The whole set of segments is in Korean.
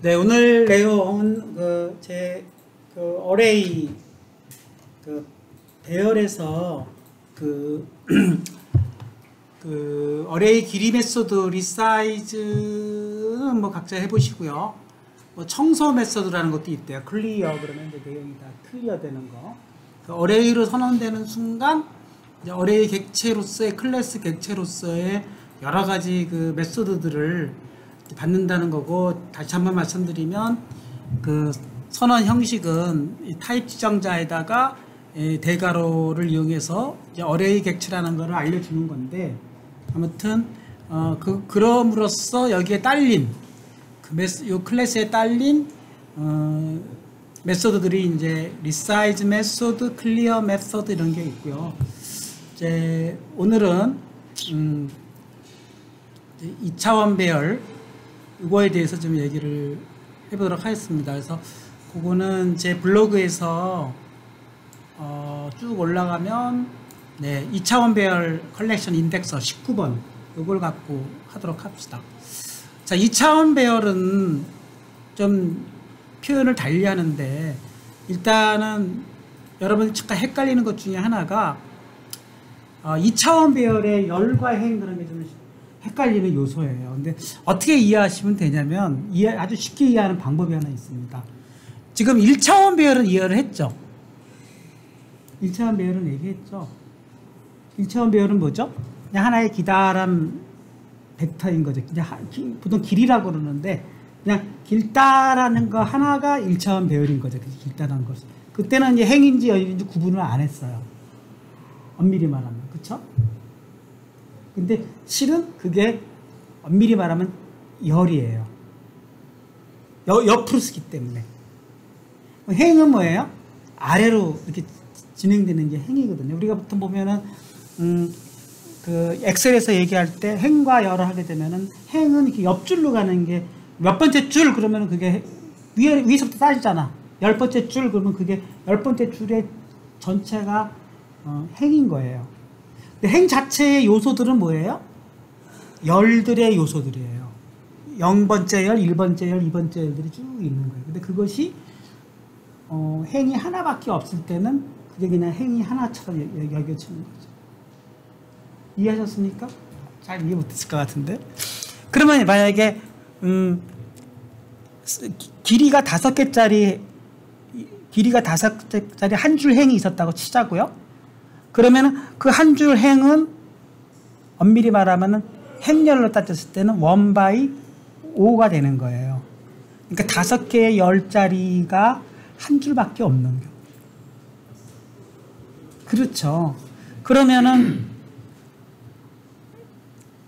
네, 오늘 내용은 제 어레이 배열에서 어레이 길이 메소드 리사이즈는 뭐 각자 해보시고요. 뭐 청소 메소드라는 것도 있대요. 클리어 그러면 이제 내용이 다 클리어 되는 거. 어레이로 선언되는 순간 이제 어레이 객체로서의 클래스 객체로서의 여러 가지 그 메소드들을 받는다는 거고, 다시 한번 말씀드리면 그 선언 형식은 타입 지정자에다가 대괄호를 이용해서 이제 어레이 객체라는 거를 알려주는 건데, 아무튼 그럼으로써 여기에 딸린 요 클래스에 딸린 메소드들이 이제 리사이즈 메소드, 클리어 메소드 이런 게 있고요. 이제 오늘은 2차원 배열 이거에 대해서 좀 얘기를 해보도록 하겠습니다. 그래서 그거는 제 블로그에서 쭉 올라가면 2차원 배열 컬렉션 인덱서 19번 이걸 갖고 하도록 합시다. 자, 2차원 배열은 좀 표현을 달리 하는데, 일단은 여러분이 잠깐 헷갈리는 것 중에 하나가 2차원 배열의 열과 행 그런 게 좀 헷갈리는 요소예요. 근데 어떻게 이해하시면 되냐면, 아주 쉽게 이해하는 방법이 하나 있습니다. 지금 1차원 배열은 이해를 했죠? 1차원 배열은 얘기했죠? 1차원 배열은 뭐죠? 그냥 하나의 기다란 벡터인 거죠. 그냥 보통 길이라고 그러는데, 그냥 길다라는 거 하나가 1차원 배열인 거죠. 길다라는 것. 그때는 이제 행인지 열인지 구분을 안 했어요. 엄밀히 말하면. 그쵸? 근데 실은 그게 엄밀히 말하면 열이에요. 옆으로 쓰기 때문에. 행은 뭐예요? 아래로 이렇게 진행되는 게 행이거든요. 우리가 보통 보면은 그 엑셀에서 얘기할 때 행과 열을 하게 되면은, 행은 이렇게 옆줄로 가는 게 몇 번째 줄 그러면은 그게 위에서부터 따지잖아. 10번째 줄 그러면 그게 10번째 줄의 전체가 행인 거예요. 근데 행 자체의 요소들은 뭐예요? 열들의 요소들이에요. 0번째 열, 1번째 열, 2번째 열들이 쭉 있는 거예요. 근데 그것이 행이 하나밖에 없을 때는 그게 그냥 행이 하나처럼 여겨지는 거죠. 이해하셨습니까? 잘 이해 못했을 것 같은데. 그러면 만약에 길이가 5개짜리 한 줄 행이 있었다고 치자고요. 그러면 그 한 줄 행은 엄밀히 말하면 행열로 따졌을 때는 1/5가 되는 거예요. 그러니까 5개의 열자리가 한 줄밖에 없는 경우. 그렇죠. 그러면은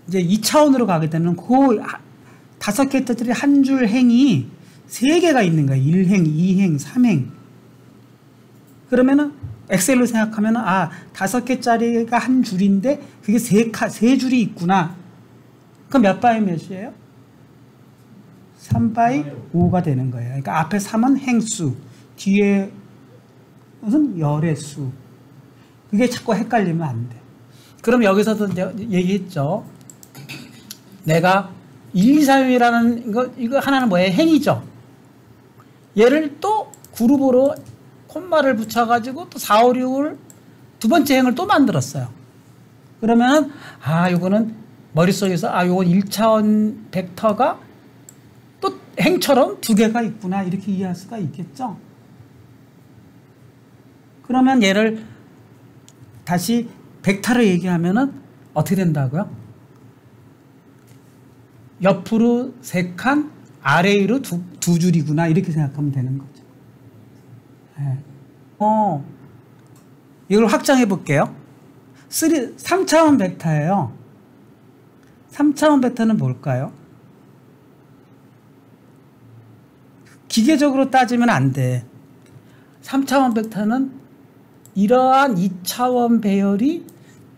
이제 2차원으로 가게 되면 그 5개짜리 한 줄 행이 3개가 있는 거예요. 1행, 2행, 3행. 그러면은 엑셀로 생각하면 5개짜리가 한 줄인데 그게 세 줄이 있구나. 그럼 몇 바이 몇이에요? 3/5가 되는 거예요. 그러니까 앞에 3은 행수, 뒤에 무슨 열의 수. 그게 자꾸 헷갈리면 안 돼. 그럼 여기서도 이제 얘기했죠. 내가 1, 2, 3이라는 이거 하나는 뭐예요? 행이죠. 얘를 또 그룹으로 콤마를 붙여가지고 또 4, 5, 6을 두 번째 행을 또 만들었어요. 그러면은 요거는 머릿속에서 요건 1차원 벡터가 또 행처럼 2개가 있구나 이렇게 이해할 수가 있겠죠. 그러면 얘를 다시 벡터로 얘기하면은 어떻게 된다고요? 옆으로 3칸, 아래로 두 줄이구나 이렇게 생각하면 되는 거죠. 네. 이걸 확장해 볼게요. 3차원 벡터예요. 3차원 벡터는 뭘까요? 기계적으로 따지면 안 돼. 3차원 벡터는 이러한 2차원 배열이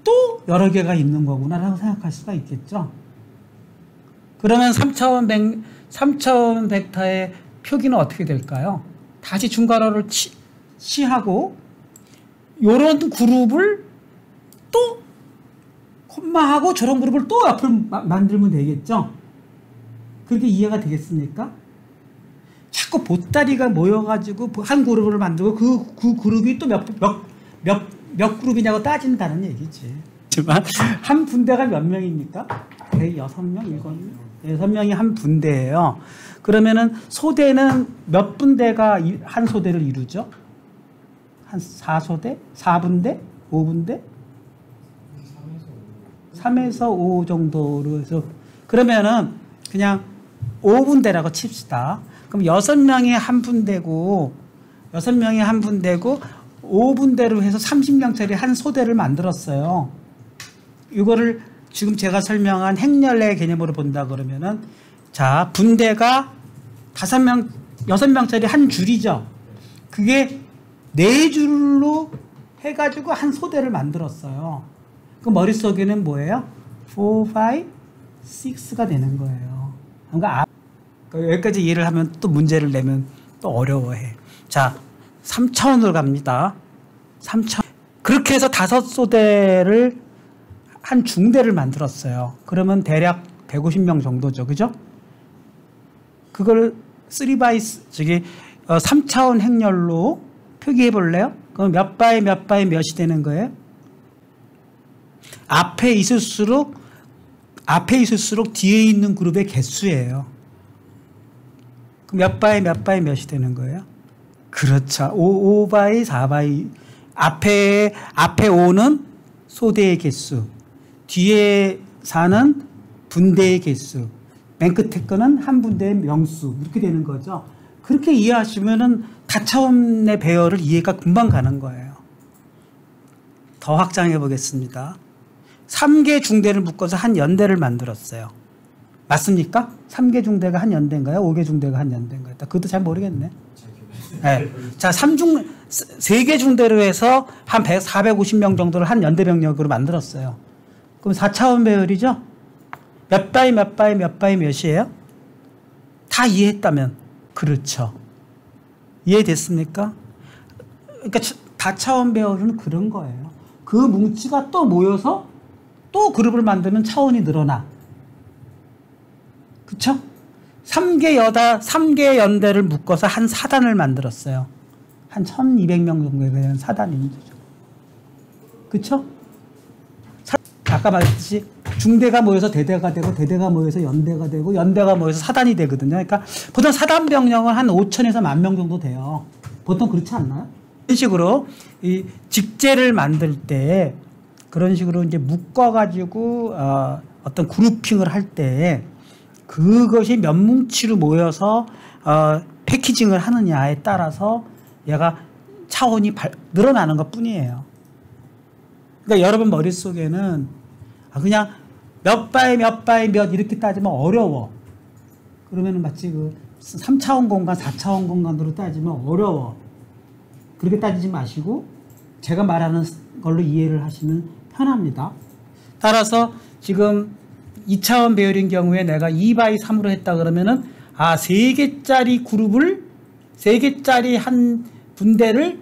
또 여러 개가 있는 거구나 라고 생각할 수가 있겠죠. 그러면 3차원 벡터의 표기는 어떻게 될까요? 다시 중괄호를 치하고 요런 그룹을 또 콤마하고 저런 그룹을 또 앞으로 만들면 되겠죠. 그렇게 이해가 되겠습니까? 자꾸 보따리가 모여가지고 한 그룹을 만들고 그 그룹이 또 몇 그룹이냐고 따진다는 얘기지. 하지만 한 분대가 몇 명입니까? 6명, 7명? 6명이 한 분대예요. 그러면은 소대는 몇 분대가 한 소대를 이루죠? 한 4소대? 4분대? 5분대? 3에서 5 정도로 해서 그러면은 그냥 5분대라고 칩시다. 그럼 6명이 한 분대고 6명이 한 분대고 5분대로 해서 30명짜리 한 소대를 만들었어요. 이거를 지금 제가 설명한 행렬의 개념으로 본다 그러면은 자, 분대가 5명, 6명짜리 한 줄이죠. 그게 4줄로 해가지고 한 소대를 만들었어요. 그 머릿속에는 뭐예요? 4, 5, 6가 되는 거예요. 그러니까 여기까지 이해를 하면 또 문제를 내면 또 어려워해. 자, 3차원으로 갑니다. 3차원. 그렇게 해서 5소대를 한 중대를 만들었어요. 그러면 대략 150명 정도죠. 그죠? 그걸 3차원 행렬로 표기해 볼래요? 그럼 몇 바에 몇 바에 몇이 되는 거예요? 앞에 있을수록 뒤에 있는 그룹의 개수예요. 그럼 몇 바에 몇 바에 몇이 되는 거예요? 그렇죠. 5바이 4바이. 앞에 5는 소대의 개수, 뒤에 4는 분대의 개수, 맨 끝에 거는 한 분대의 명수. 이렇게 되는 거죠. 그렇게 이해하시면은 다차원의 배열을 이해가 금방 가는 거예요. 더 확장해 보겠습니다. 3개 중대를 묶어서 한 연대를 만들었어요. 맞습니까? 3개 중대가 한 연대인가요? 5개 중대가 한 연대인가요? 그것도 잘 모르겠네. 네. 자, 3개 중대로 해서 한 450명 정도를 한 연대 병력으로 만들었어요. 그럼 4차원 배열이죠? 몇 바이 몇 바이 몇 바이 몇이에요? 다 이해했다면. 그렇죠. 이해됐습니까? 그러니까 다차원 배열은 그런 거예요. 그 뭉치가 또 모여서 또 그룹을 만들면 차원이 늘어나. 그쵸? 3개 연대를 묶어서 한 사단을 만들었어요. 한 1200명 정도에 대한 사단이 되죠. 그쵸? 아까 말했듯이 중대가 모여서 대대가 되고 대대가 모여서 연대가 되고 연대가 모여서 사단이 되거든요. 그러니까 보통 사단 병력은 한 5천에서 10,000명 정도 돼요. 보통 그렇지 않나요? 이런 식으로 이 직제를 만들 때 그런 식으로 이제 묶어가지고 어떤 그룹핑을 할 때 그것이 몇 뭉치로 모여서 패키징을 하느냐에 따라서 얘가 차원이 늘어나는 것 뿐이에요. 그러니까 여러분 머릿속에는 그냥 몇 바에 몇 바에 몇 이렇게 따지면 어려워. 그러면 마치 그 3차원 공간, 4차원 공간으로 따지면 어려워. 그렇게 따지지 마시고 제가 말하는 걸로 이해를 하시면 편합니다. 따라서 지금 2차원 배열인 경우에 내가 2x3으로 했다 그러면은 3개짜리 그룹을 3개짜리 한 분대를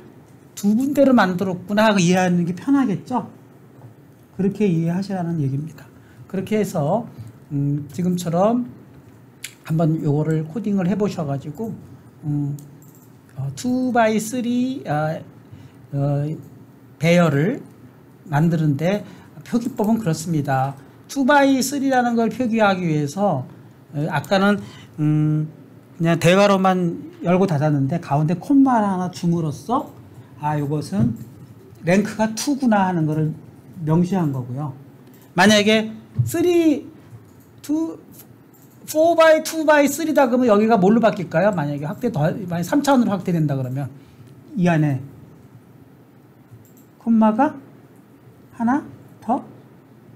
2분대로 만들었구나 하고 이해하는 게 편하겠죠? 그렇게 이해하시라는 얘기입니다. 그렇게 해서 지금처럼 한번 요거를 코딩을 해 보셔가지고 2x3 배열을 만드는데 표기법은 그렇습니다. 2x3라는 걸 표기하기 위해서 아까는 그냥 대괄호만 열고 닫았는데 가운데 콤마를 하나 줌으로써 이것은 랭크가 2구나 하는 것을 명시한 거고요. 만약에 4x2x3다 그러면 여기가 뭘로 바뀔까요? 만약에 만약 3차원으로 확대된다 그러면 이 안에 콤마가 하나 더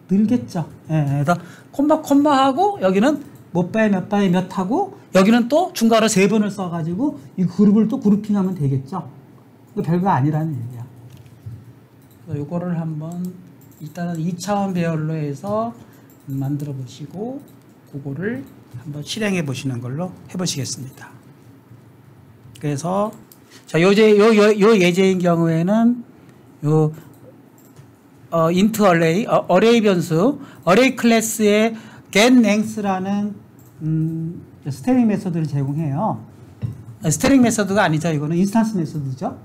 늘겠죠. 그래서 콤마하고 여기는 몇 바에 몇 바에 몇 하고 여기는 또 중괄호 3번을 써가지고 이 그룹을 또 그룹핑하면 되겠죠. 이거 별거 아니라는 얘기야. 그래서 이거를 한번 일단은 2차원 배열로 해서 만들어 보시고 그거를 한번 실행해 보시는 걸로 해 보시겠습니다. 그래서 자, 요 예제인 경우에는 int array, array 변수, array 클래스의 getLength라는 스테밍 메소드를 제공해요. 스테링 메서드가 아니죠. 이거는 인스턴스 메서드죠.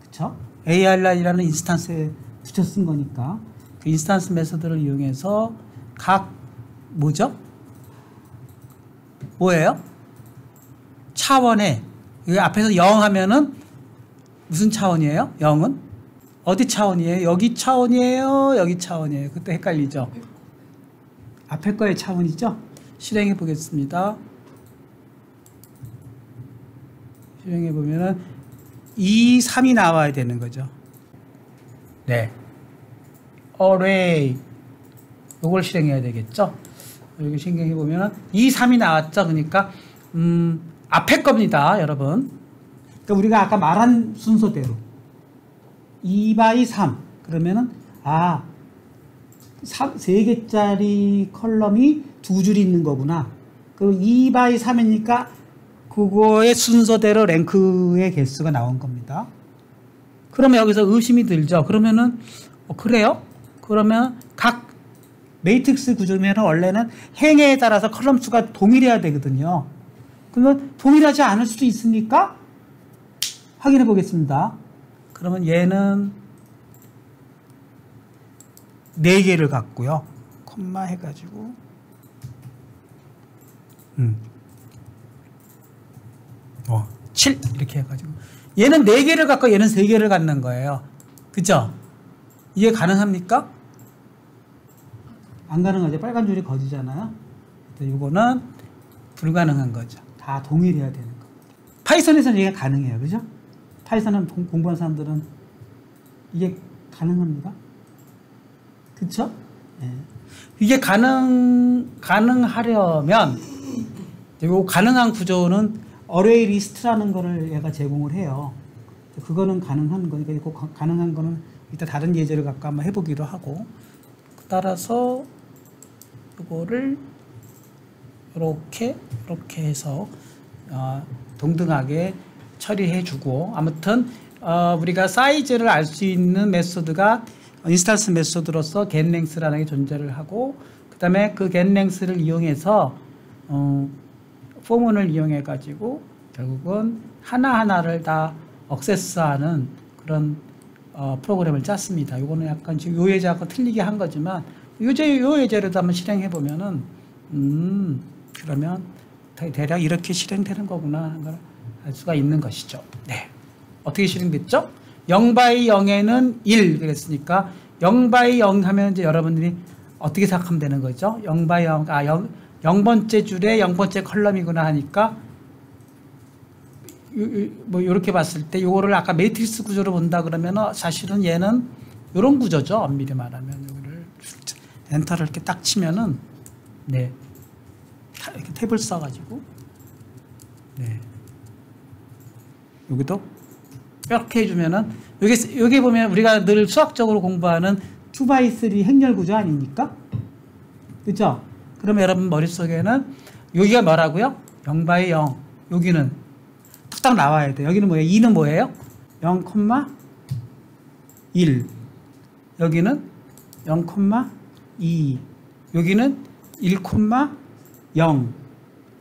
그쵸? ARI라는 인스턴스에 붙여 쓴 거니까 그 인스턴스 메서드를 이용해서 각 뭐죠? 뭐예요? 차원에 여기 앞에서 0 하면은 무슨 차원이에요? 0은? 어디 차원이에요? 여기 차원이에요? 여기 차원이에요? 그때 헷갈리죠? 앞에 거의 차원이죠? 실행해 보겠습니다. 실행해 보면은 2, 3이 나와야 되는 거죠. 네. array. 요걸 실행해야 되겠죠? 여기 실행해 보면은 2, 3이 나왔죠? 그러니까, 앞에 겁니다, 여러분. 그러니까 우리가 아까 말한 순서대로. 2by 3. 그러면은, 3개짜리 컬럼이 2줄이 있는 거구나. 그럼 2by 3이니까 그거의 순서대로 랭크의 개수가 나온 겁니다. 그러면 여기서 의심이 들죠. 그러면은 그래요? 그러면 각 매트릭스 구조면 원래는 행에 따라서 컬럼 수가 동일해야 되거든요. 그러면 동일하지 않을 수도 있으니까 확인해 보겠습니다. 그러면 얘는 4개를 갖고요. 콤마 해가지고 7 이렇게 해가지고 얘는 4개를 갖고 얘는 3개를 갖는 거예요. 그죠? 이게 가능합니까? 안 가능하죠. 빨간 줄이 거지잖아요. 이거는 불가능한 거죠. 다 동일해야 되는 거. 파이썬에서는 이게 가능해요. 그죠? 파이썬은 공부한 사람들은 이게 가능합니다. 그쵸? 네. 이게 가능하려면 요 가능한 구조는 어레이 리스트라는 거를 얘가 제공을 해요. 그거는 가능한 거니까 그 가능한 거는 이따 다른 예제를 갖고 한번 해보기로 하고 따라서 이거를 이렇게 해서 동등하게 처리해주고 아무튼 우리가 사이즈를 알 수 있는 메소드가 인스턴스 메소드로서 getLength라는 게 존재를 하고 그 다음에 그 getLength를 이용해서 포문을 이용해 가지고 결국은 하나하나를 다 액세스하는 그런 프로그램을 짰습니다. 이거는 약간 지금 요 예제하고 틀리게 한 거지만 요 예제로도 한번 실행해 보면은 그러면 대략 이렇게 실행되는 거구나 하는 걸 알 수가 있는 것이죠. 네. 어떻게 실행됐죠? 0by 0에는 1 그랬으니까 0by 0 하면 이제 여러분들이 어떻게 생각하면 되는 거죠? 0by 0, 0번째 줄에 0번째 컬럼이구나 하니까 뭐 이렇게 봤을 때 이거를 아까 매트리스 구조로 본다 그러면 사실은 얘는 이런 구조죠. 엄밀히 말하면 이거를 엔터를 이렇게 딱 치면은 네 이렇게 탭을 써가지고 네 여기도 이렇게 해주면은 여기 보면 우리가 늘 수학적으로 공부하는 2x3 행렬 구조 아닙니까? 그죠? 그러면 여러분 머릿속에는 여기가 뭐라고요? 0by 0 여기는 딱 나와야 돼. 여기는 뭐예요? 2는 뭐예요? 0,1 여기는 0,2 여기는 1,0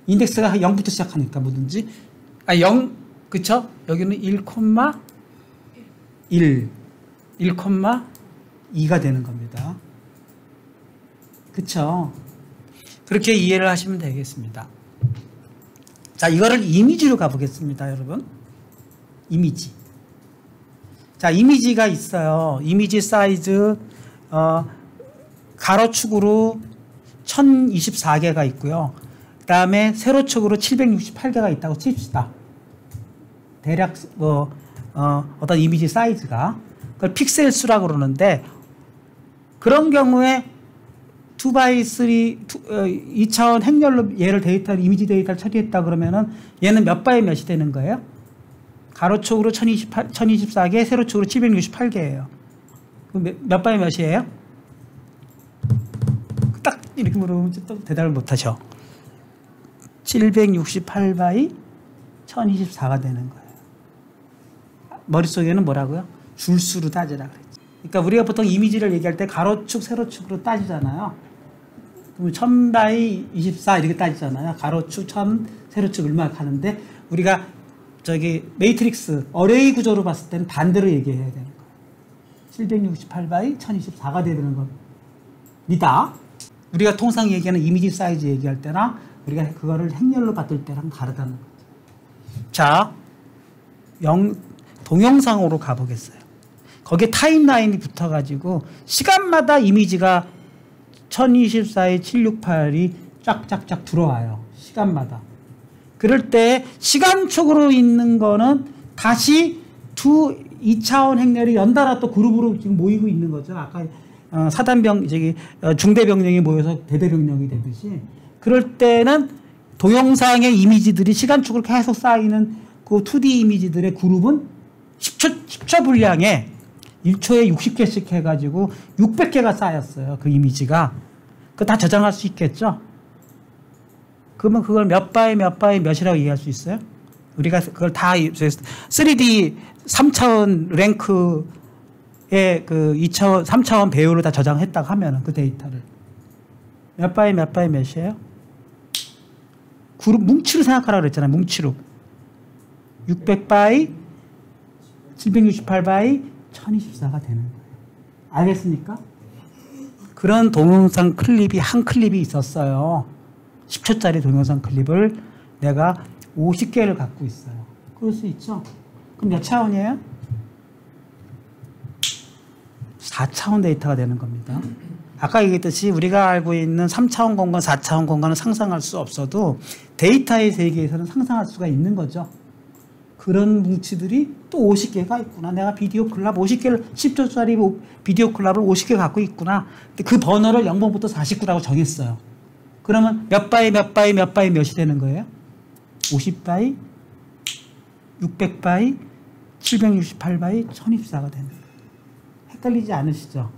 인덱스가 0부터 시작하니까 뭐든지 0 그쵸? 여기는 1,1 1,2가 되는 겁니다. 그쵸? 그렇게 이해를 하시면 되겠습니다. 자, 이거를 이미지로 가보겠습니다, 여러분. 이미지. 자, 이미지가 있어요. 이미지 사이즈, 가로축으로 1024개가 있고요. 그 다음에 세로축으로 768개가 있다고 칩시다. 대략, 어떤 이미지 사이즈가. 그걸 픽셀 수라고 그러는데, 그런 경우에 2x3, 2차원 행렬로 얘를 이미지 데이터를 처리했다 그러면은 얘는 몇 바이 몇이 되는 거예요? 가로축으로 1024개, 세로축으로 768개예요. 몇 바이 몇이에요? 딱 이렇게 물어보면 또 대답을 못 하죠. 768바이 1024가 되는 거예요. 머릿속에는 뭐라고요? 줄수로 따지라 그랬죠. 그러니까 우리가 보통 이미지를 얘기할 때 가로축, 세로축으로 따지잖아요. 그러면 1000바이 24 이렇게 따지잖아요. 가로축 1000, 세로축 얼마 가는데 우리가 저기 매트릭스 어레이 구조로 봤을 때는 반대로 얘기해야 되는 거예요. 768 1024가 돼야 되는 겁니다. 우리가 통상 얘기하는 이미지 사이즈 얘기할 때나 우리가 그거를 행렬로 받을 때랑 다르다는 거죠. 자, 동영상으로 가보겠어요. 거기에 타임라인이 붙어가지고 시간마다 이미지가 1024에 768이 쫙쫙쫙 들어와요. 시간마다. 그럴 때 시간축으로 있는 거는 다시 2차원 행렬이 연달아 또 그룹으로 지금 모이고 있는 거죠. 아까 중대병력이 모여서 대대병력이 되듯이. 그럴 때는 동영상의 이미지들이 시간축으로 계속 쌓이는 그 2D 이미지들의 그룹은 10초 분량에 1초에 60개씩 해가지고 600개가 쌓였어요. 그 이미지가. 그거 다 저장할 수 있겠죠? 그러면 그걸 몇 바이 몇이라고 이해할 수 있어요? 우리가 그걸 다 3D 3차원 랭크의 그 2차원, 3차원 배열로 다 저장했다고 하면 그 데이터를. 몇 바이 몇이에요? 그룹 뭉치로 생각하라고 그랬잖아요. 뭉치로. 600바이, 768바이, 1024가 되는 거예요. 알겠습니까? 그런 동영상 클립이 한 클립이 있었어요. 10초짜리 동영상 클립을 내가 50개를 갖고 있어요. 그럴 수 있죠? 그럼 몇 차원이에요? 4차원 데이터가 되는 겁니다. 아까 얘기했듯이 우리가 알고 있는 3차원 공간, 4차원 공간은 상상할 수 없어도 데이터의 세계에서는 상상할 수가 있는 거죠. 그런 뭉치들이 또 50개가 있구나. 내가 비디오 클럽 50개를 10초짜리 비디오 클럽을 50개 갖고 있구나. 근데 그 번호를 0번부터 49라고 정했어요. 그러면 몇 바이 몇이 되는 거예요? 50바이, 600바이, 768바이, 1024가 되는 거예요. 헷갈리지 않으시죠?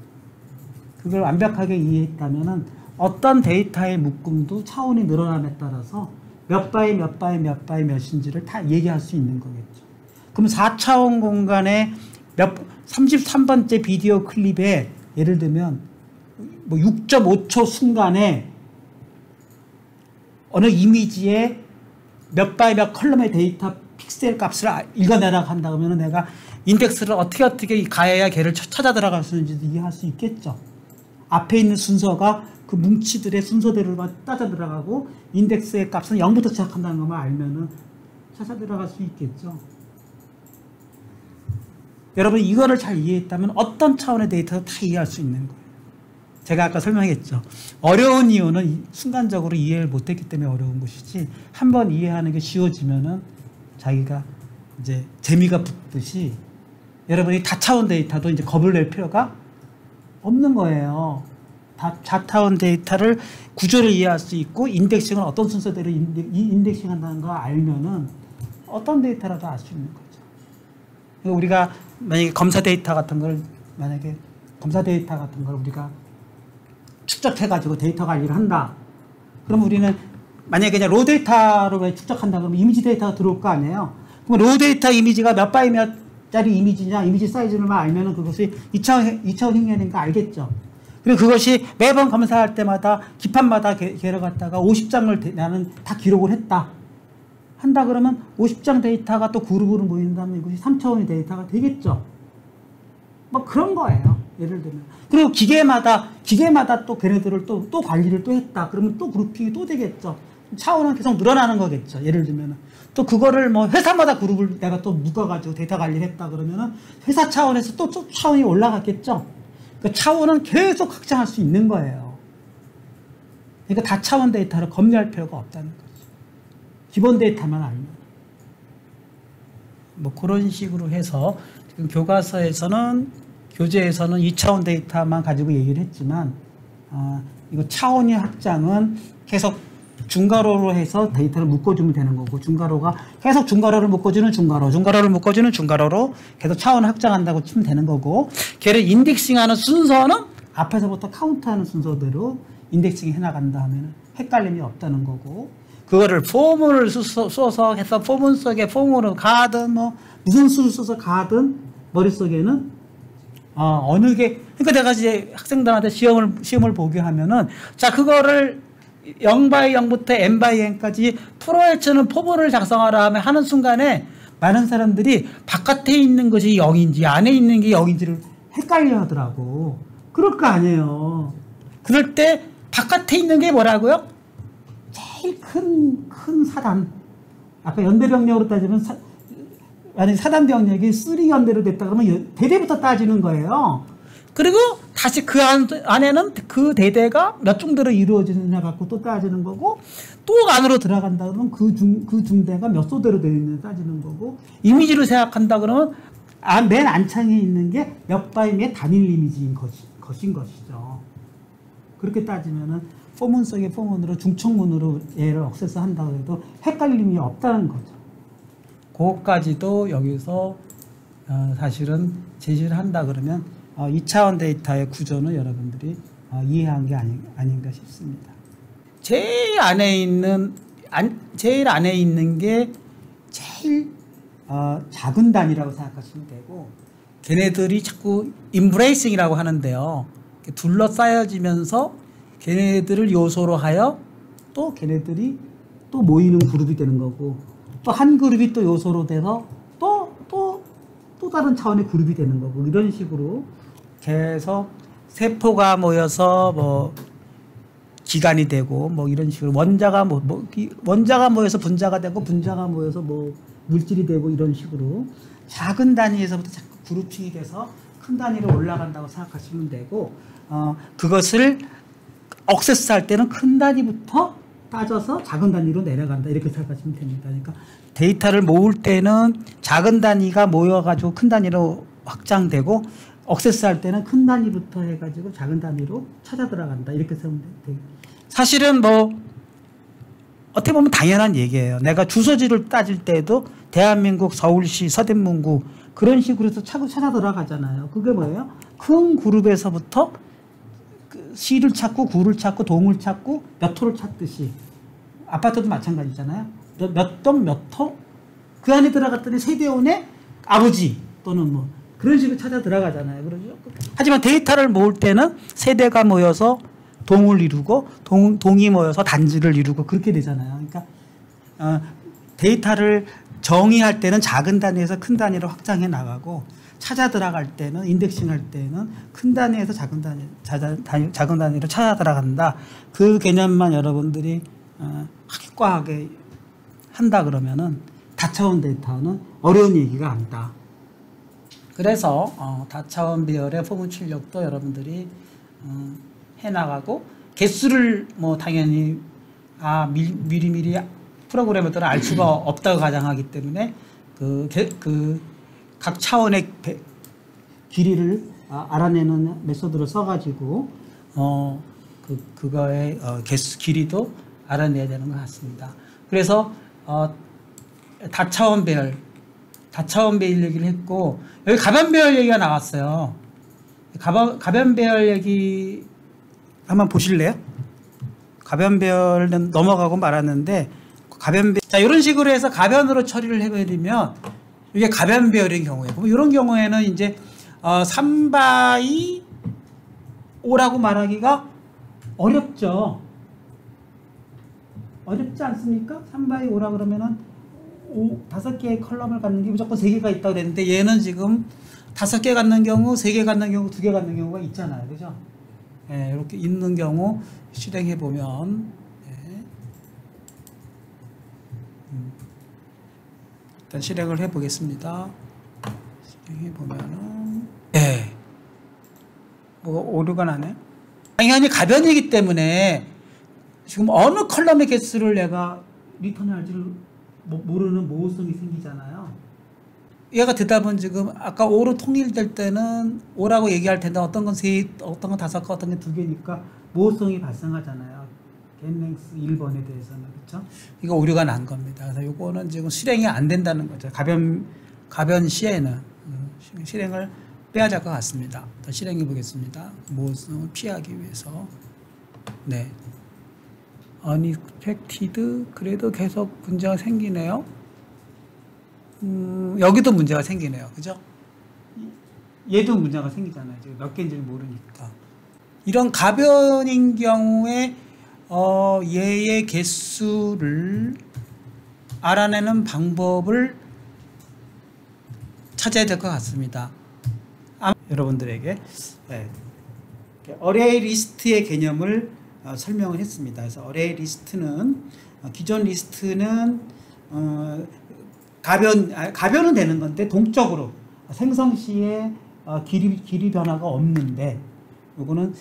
그걸 완벽하게 이해했다면 어떤 데이터의 묶음도 차원이 늘어남에 따라서 몇 바이 몇인지를 다 얘기할 수 있는 거겠죠. 그럼 4차원 공간에 33번째 비디오 클립에 예를 들면 뭐 6.5초 순간에 어느 이미지에 몇 바이 몇 컬럼의 데이터 픽셀 값을 읽어내라고 한다 그러면 내가 인덱스를 어떻게 가해야 걔를 찾아 들어갈 수 있는지도 이해할 수 있겠죠. 앞에 있는 순서가 그 뭉치들의 순서대로 따져 들어가고 인덱스의 값은 0부터 시작한다는 것만 알면은 찾아 들어갈 수 있겠죠. 여러분 이거를 잘 이해했다면 어떤 차원의 데이터도 다 이해할 수 있는 거예요. 제가 아까 설명했죠. 어려운 이유는 순간적으로 이해를 못했기 때문에 어려운 것이지 한번 이해하는 게 쉬워지면은 자기가 이제 재미가 붙듯이 여러분이 다차원 데이터도 이제 겁을 낼 필요가 없는 거예요. 다차원 데이터를 구조를 이해할 수 있고 인덱싱을 어떤 순서대로 인덱싱 한다는 거 알면은 어떤 데이터라도 알 수 있는 거죠. 우리가 만약에 검사 데이터 같은 걸 우리가 축적해가지고 데이터 관리를 한다. 그럼 우리는 만약에 그냥 로 데이터로 축적한다 그러면 이미지 데이터가 들어올 거 아니에요. 그럼 로 데이터 이미지가 몇 바이 몇짜리 이미지냐 이미지 사이즈를만 알면은 그것이 2차원 행렬인가 알겠죠. 그리고 그것이 매번 검사할 때마다 기판마다 걔를 갖다가 50장을 나는 다 기록을 했다. 한다 그러면 50장 데이터가 또 그룹으로 모인다면 이것이 3차원의 데이터가 되겠죠. 뭐 그런 거예요. 예를 들면. 그리고 기계마다 또 걔네들을 또 관리를 또 했다. 그러면 또 그룹핑이 또 되겠죠. 차원은 계속 늘어나는 거겠죠. 예를 들면은. 또 그거를 뭐 회사마다 그룹을 내가 또 묶어가지고 데이터 관리를 했다 그러면은 회사 차원에서 또 차원이 올라갔겠죠. 그 차원은 계속 확장할 수 있는 거예요. 그러니까 다차원 데이터를 검열할 필요가 없다는 거죠. 기본 데이터만 알면. 뭐 그런 식으로 해서 지금 교재에서는 2차원 데이터만 가지고 얘기를 했지만 이거 차원의 확장은 계속 중괄호로 해서 데이터를 묶어주면 되는 거고 중괄호가 계속 중괄호를 묶어주는 중괄호를 묶어주는 중괄호로 계속 차원을 확장한다고 치면 되는 거고 걔를 인덱싱하는 순서는 앞에서부터 카운트하는 순서대로 인덱싱 해나간다 하면 헷갈림이 없다는 거고 그거를 포문을 써서 해서 포문 속에 포문으로 가든 뭐 무슨 수를 써서 가든 머릿속에는 어느 게 그러니까 내가 이제 학생들한테 시험을 보게 하면은 자 그거를 0/0부터 n/n까지 프로에츠는 포문을 작성하라 하면 하는 순간에 많은 사람들이 바깥에 있는 것이 0인지 안에 있는 게 0인지를 헷갈려 하더라고. 그럴 거 아니에요. 그럴 때 바깥에 있는 게 뭐라고요? 제일 큰 사단. 아까 연대병력으로 따지면 만약에 사단병력이 3연대로 됐다 그러면 대대부터 따지는 거예요. 그리고 다시 그 안에는 그 대대가 몇 중대로 이루어지느냐 갖고 또 따지는 거고, 또 안으로 들어간다 그러면 그 중대가 몇 소대로 되어 있느냐 따지는 거고, 이미지로 생각한다 그러면 맨 안창에 있는 게 몇 바이 몇 단일 이미지인 것이죠. 그렇게 따지면은 포문 속의 포문으로 중청문으로 얘를 억세스 한다고 해도 헷갈림이 없다는 거죠. 그것까지도 여기서 사실은 제시를 한다 그러면 2차원 데이터의 구조는 여러분들이 이해한 게 아닌가 싶습니다. 제일 안에 있는 게 제일 작은 단위라고 생각하시면 되고, 걔네들이 자꾸 인브레이싱이라고 하는데요. 둘러싸여지면서 걔네들을 요소로 하여 또 걔네들이 또 모이는 그룹이 되는 거고, 또 한 그룹이 또 요소로 돼서 또 다른 차원의 그룹이 되는 거고, 이런 식으로 계속 세포가 모여서 뭐 기관이 되고 뭐 이런 식으로 원자가 모여서 분자가 되고 분자가 모여서 뭐 물질이 되고, 이런 식으로 작은 단위에서부터 자꾸 그룹핑이 돼서 큰 단위로 올라간다고 생각하시면 되고, 그것을 억세스할 때는 큰 단위부터 따져서 작은 단위로 내려간다, 이렇게 생각하시면 됩니다. 그러니까 데이터를 모을 때는 작은 단위가 모여가지고 큰 단위로 확장되고, 억세스할 때는 큰 단위부터 해가지고 작은 단위로 찾아 들어간다, 이렇게 생각하면 돼요. 사실은 뭐 어떻게 보면 당연한 얘기예요. 내가 주소지를 따질 때도 대한민국 서울시 서대문구 그런 식으로 해서 찾아 들어가잖아요. 그게 뭐예요? 큰 그룹에서부터 시를 찾고 구를 찾고 동을 찾고 몇 호를 찾듯이, 아파트도 마찬가지잖아요. 몇 동 몇 호? 그 안에 들어갔더니 세대원의 아버지 또는 뭐 그런 식으로 찾아 들어가잖아요. 그러죠? 하지만 데이터를 모을 때는 세대가 모여서 동을 이루고 동이 모여서 단지를 이루고 그렇게 되잖아요. 그러니까 데이터를 정의할 때는 작은 단위에서 큰 단위로 확장해 나가고, 찾아 들어갈 때는 인덱싱 할 때는 큰 단위에서 작은 단위로 찾아 들어간다. 그 개념만 여러분들이 확고하게 한다 그러면은 다차원 데이터는 어려운 얘기가 아니다. 그래서 다차원 배열의 포문 출력도 여러분들이 해나가고, 개수를 뭐 당연히 미리미리 프로그래머들은 알 수가 없다고 가정하기 때문에 각 차원의 길이를 알아내는 메소드를 써가지고 그거의 개수 길이도 알아내야 되는 것 같습니다. 그래서 다차원 배열 얘기를 했고, 여기 가변 배열 얘기가 나왔어요. 가변 배열 얘기 한번 보실래요? 가변 배열은 넘어가고 말았는데, 자, 이런 식으로 해서 가변으로 처리를 해버리면 이게 가변 배열인 경우에, 이런 경우에는 이제 3/5라고 말하기가 어렵죠. 어렵지 않습니까? 3/5라 그러면은 5개의 컬럼을 갖는 게 무조건 3개가 있다고 그랬는데, 얘는 지금 5개 갖는 경우, 3개 갖는 경우, 2개 갖는 경우가 있잖아요. 그죠? 예, 이렇게 있는 경우 실행해 보면, 예. 일단 실행을 해 보겠습니다. 실행해 보면은, 예. 뭐 오류가 나네. 당연히 가변이기 때문에 지금 어느 컬럼의 개수를 내가 리턴할지를 모르는 모호성이 생기잖아요. 얘가 대답은 지금 아까 5로 통일될 때는 5라고 얘기할 텐데, 어떤 건 3, 어떤 건 5개, 어떤 건 2개니까 모호성이 발생하잖아요. 겟랭스 1번에 대해서는. 그렇죠? 이거 오류가 난 겁니다. 그래서 요거는 지금 실행이 안 된다는 거죠. 가변 시에는 실행을 빼야 될 것 같습니다. 더 실행해 보겠습니다. 모호성을 피하기 위해서. 네. unexpected, 그래도 계속 문제가 생기네요. 여기도 문제가 생기네요. 그죠? 얘도 문제가 생기잖아요. 지금 몇 개인지 모르니까. 이런 가변인 경우에 얘의 개수를 알아내는 방법을 찾아야 될 것 같습니다. 여러분들에게 어레이 리스트의 개념을 설명을 했습니다. 그래서 어레이 리스트는 기존 리스트는 가변은 되는 건데 동적으로 생성 시에 길이 변화가 없는데, 요거는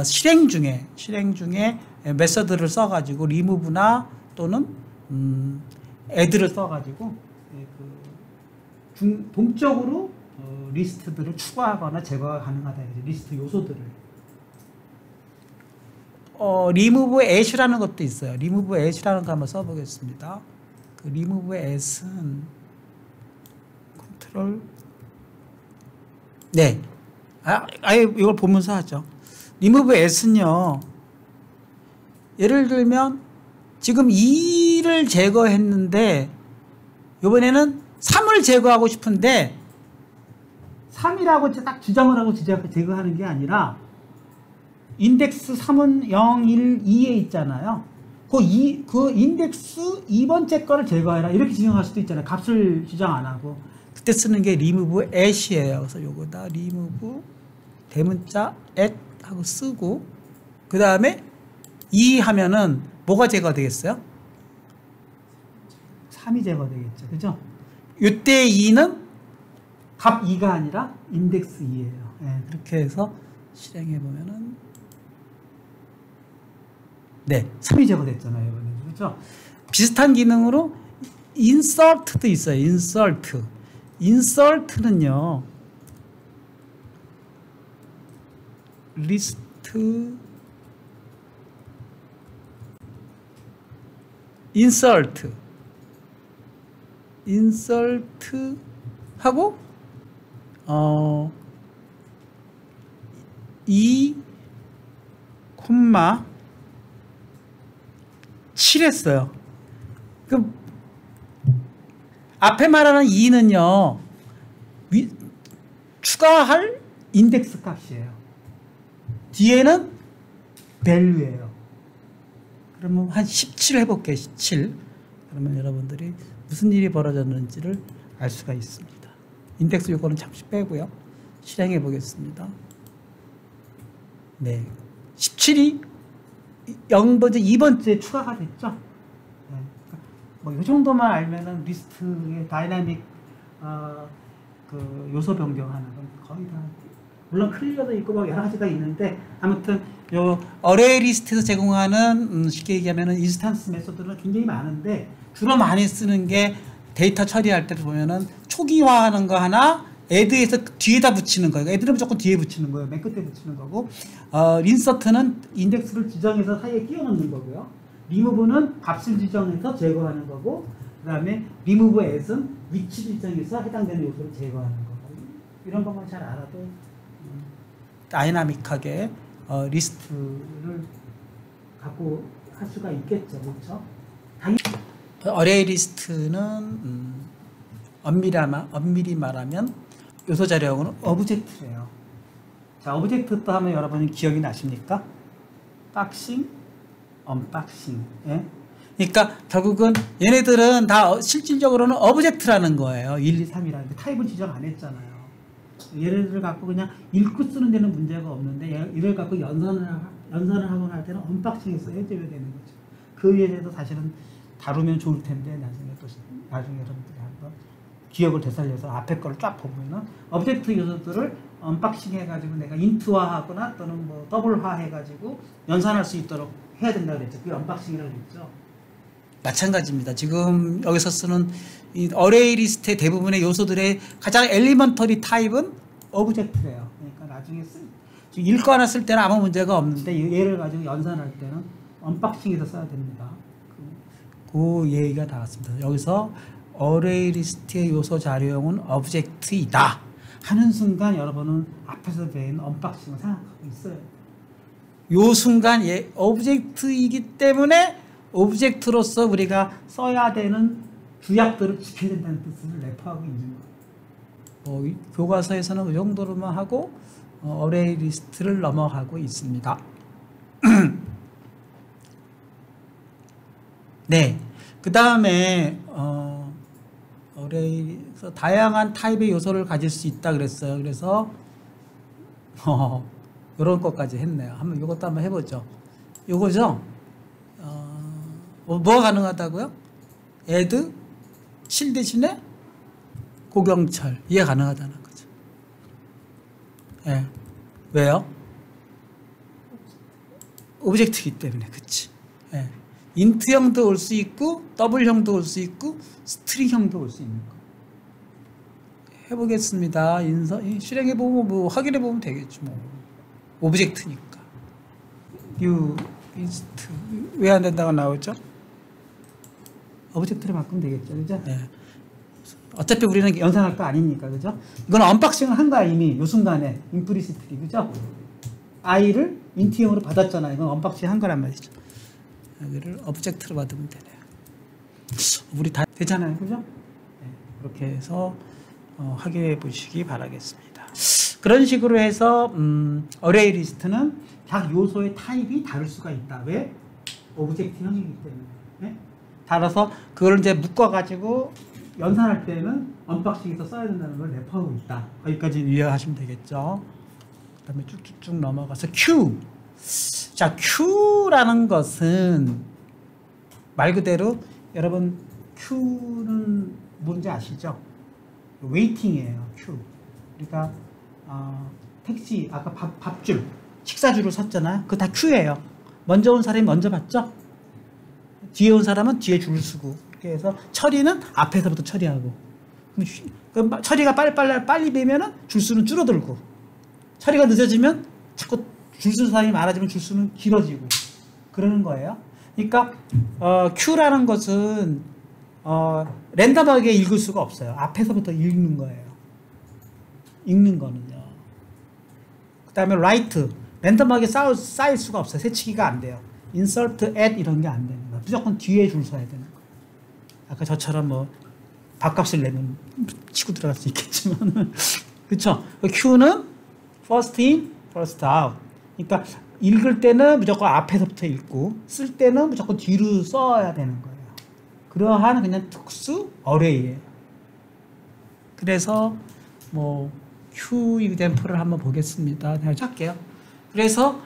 실행 중에 메서드를 써가지고 리무브나 또는 add를 써가지고 동적으로 리스트들을 추가하거나 제거가 가능하다. 리스트 요소들을. remove at라는 것도 있어요. remove at라는 거 한번 써보겠습니다. 그 remove at은 컨트롤, 네, 아예 이걸 보면서 하죠. remove at는요, 예를 들면 지금 2를 제거했는데 이번에는 3을 제거하고 싶은데 3이라고 딱 주장을 하고 제거하는 게 아니라 인덱스 3은 0, 1, 2에 있잖아요. 그 인덱스 2번째 거를 제거해라 이렇게 지정할 수도 있잖아요. 값을 지정 안 하고. 그때 쓰는 게 remove at이에요. 그래서 요거다 remove 대문자 at 하고 쓰고, 그 다음에 2 하면은 뭐가 제거되겠어요? 3이 제거되겠죠. 그죠? 이때 2는 값 2가 아니라 인덱스 2예요. 네, 그렇게 해서 실행해 보면은 네, 3이 제거됐잖아요. 그렇죠? 비슷한 기능으로 insert도 있어요. insert는요, 리스트 insert 하고 2, 7 했어요. 그럼 앞에 말하는 2는요 추가할 인덱스 값이에요. 뒤에는 value예요. 그러면 한 17 해볼게요. 17. 그러면 여러분들이 무슨 일이 벌어졌는지를 알 수가 있습니다. 인덱스 요거는 잠시 빼고요. 실행해 보겠습니다. 네, 17이 0번째, 2번째 추가가 됐죠. 네. 뭐 이 정도만 알면은 리스트의 다이나믹 그 요소 변경하는 건 거의 다, 물론 클리어도 있고 뭐 여러 가지가 있는데, 아무튼 요 어레이 리스트에서 제공하는 쉽게 얘기하면은 인스턴스 메소드는 굉장히 많은데 주로 많이 쓰는 게 데이터 처리할 때 보면은 초기화하는 거 하나, add에서 뒤에다 붙이는 거예요. add는 무조건 뒤에 붙이는 거예요. 맨 끝에 붙이는 거고, insert는 인덱스를 지정해서 사이에 끼워 넣는 거고요. remove는 값을 지정해서 제거하는 거고, 그 다음에 remove as는 위치 지정해서 해당되는 요소를 제거하는 거고, 이런 것만 잘 알아도 다이나믹하게 리스트를 갖고 할 수가 있겠죠. 그렇죠? 어레이 리스트는 엄밀히 말하면 요소 자료형은 오브젝트예요. 자, 오브젝트 또 하면 여러분이 기억이 나십니까? 박싱, 언박싱. 예? 그러니까 결국은 얘네들은 다 실질적으로는 오브젝트라는 거예요. 1, 2, 3이라는 게 타입은 지정 안 했잖아요. 얘네들을 갖고 그냥 읽고 쓰는 데는 문제가 없는데 얘를 갖고 연산을 하거나 할 때는 언박싱에서 해줘야 되는 거죠. 그에 대해서 사실은 다루면 좋을 텐데 나중에 여러분들이 한번 기억을 되살려서 앞에 거를 쫙 보면은 오브젝트 요소들을 언박싱 해가지고 내가 인트화하거나 또는 뭐 더블화 해가지고 연산할 수 있도록 해야 된다고 그랬죠. 그게 언박싱이라고 그랬죠. 마찬가지입니다. 지금 여기서 쓰는 이 어레이 리스트의 대부분의 요소들의 가장 엘리먼터리 타입은 오브젝트예요. 그러니까 나중에 읽거나 쓸 때는 아무 문제가 없는데 얘를 가지고 연산할 때는 언박싱에서 써야 됩니다. 그 얘기가 나왔습니다. 여기서 어레이 리스트의 요소 자료형은 오브젝트이다 하는 순간 여러분은 앞에서 배운 언박싱을 생각하고 있어요. 요 순간 오브젝트이기 때문에 오브젝트로서 우리가 써야 되는 규약들을 지켜야 된다는 뜻을 내포하고 있는 거예요. 교과서에서는 이 정도로만 하고 어레이 리스트를 넘어가고 있습니다. 네. 그 다음에 어레이에서 다양한 타입의 요소를 가질 수 있다 그랬어요. 그래서 이런 것까지 했네요. 한번 이것도 한번 해보죠. 요거죠. 뭐가 가능하다고요? add 7 대신에 고경철 이해 가능하다는 거죠. 예. 왜요? 오브젝트이기 때문에. 그치. 예. 인트형도 올 수 있고 더블형도 올 수 있고 스트링형도 올 수 있는 거. 해보겠습니다. 실행해보면 뭐 확인해보면 되겠죠. 뭐. 오브젝트니까. new inst 왜 안 된다고 나오죠? 오브젝트를 바꾸면 되겠죠. 그죠? 네. 어차피 우리는 연산할 거 아니니까. 그죠? 이건 언박싱을 한 거야 이미. 요 순간에. 임플리시트리. 그죠? i를 인트형으로 받았잖아. 이건 언박싱 한 거란 말이죠. 여기를 오브젝트로 받으면 되네요. 우리 다 되잖아요. 그죠? 네. 그렇게 해서 확인해 보시기 바라겠습니다. 그런 식으로 해서 어레이 리스트는 각 요소의 타입이 다를 수가 있다. 왜? 오브젝트형이기 때문에. 네? 따라서 그걸 이제 묶어가지고 연산할 때는 언박싱에서 써야 된다는 걸 랩하고 있다. 거기까지 이해하시면 되겠죠. 그 다음에 쭉쭉쭉 넘어가서 Q. 자, Q라는 것은 말 그대로 여러분 Q는 뭔지 아시죠? 웨이팅이에요. Q. 그러니까 택시 아까 밥줄 식사줄을 섰잖아요. 그거 다 Q예요. 먼저 온 사람이 먼저 받죠. 뒤에 온 사람은 뒤에 줄을 서고. 이렇게 해서 처리는 앞에서부터 처리하고. 그럼 처리가 빨리 되면은 줄수는 줄어들고. 처리가 늦어지면 자꾸 줄수 사람이 많아지면 줄수는 길어지고. 그러는 거예요. 그러니까 Q라는 것은 랜덤하게 읽을 수가 없어요. 앞에서부터 읽는 거예요. 읽는 거는요. 그 다음에 write. 랜덤하게 쌓일 수가 없어요. 세치기가 안 돼요. insert, add 이런 게 안 되는 거예요. 무조건 뒤에 줄 서야 되는 거예요. 아까 저처럼 뭐 밥값을 내면 치고 들어갈 수 있겠지만 그쵸? Q는 first in, first out. 그러니까 읽을 때는 무조건 앞에서부터 읽고 쓸 때는 무조건 뒤로 써야 되는 거예요. 그러한 그냥 특수 어레이예요. 그래서 뭐 Q example을 한번 보겠습니다. 그냥 할게요. 그래서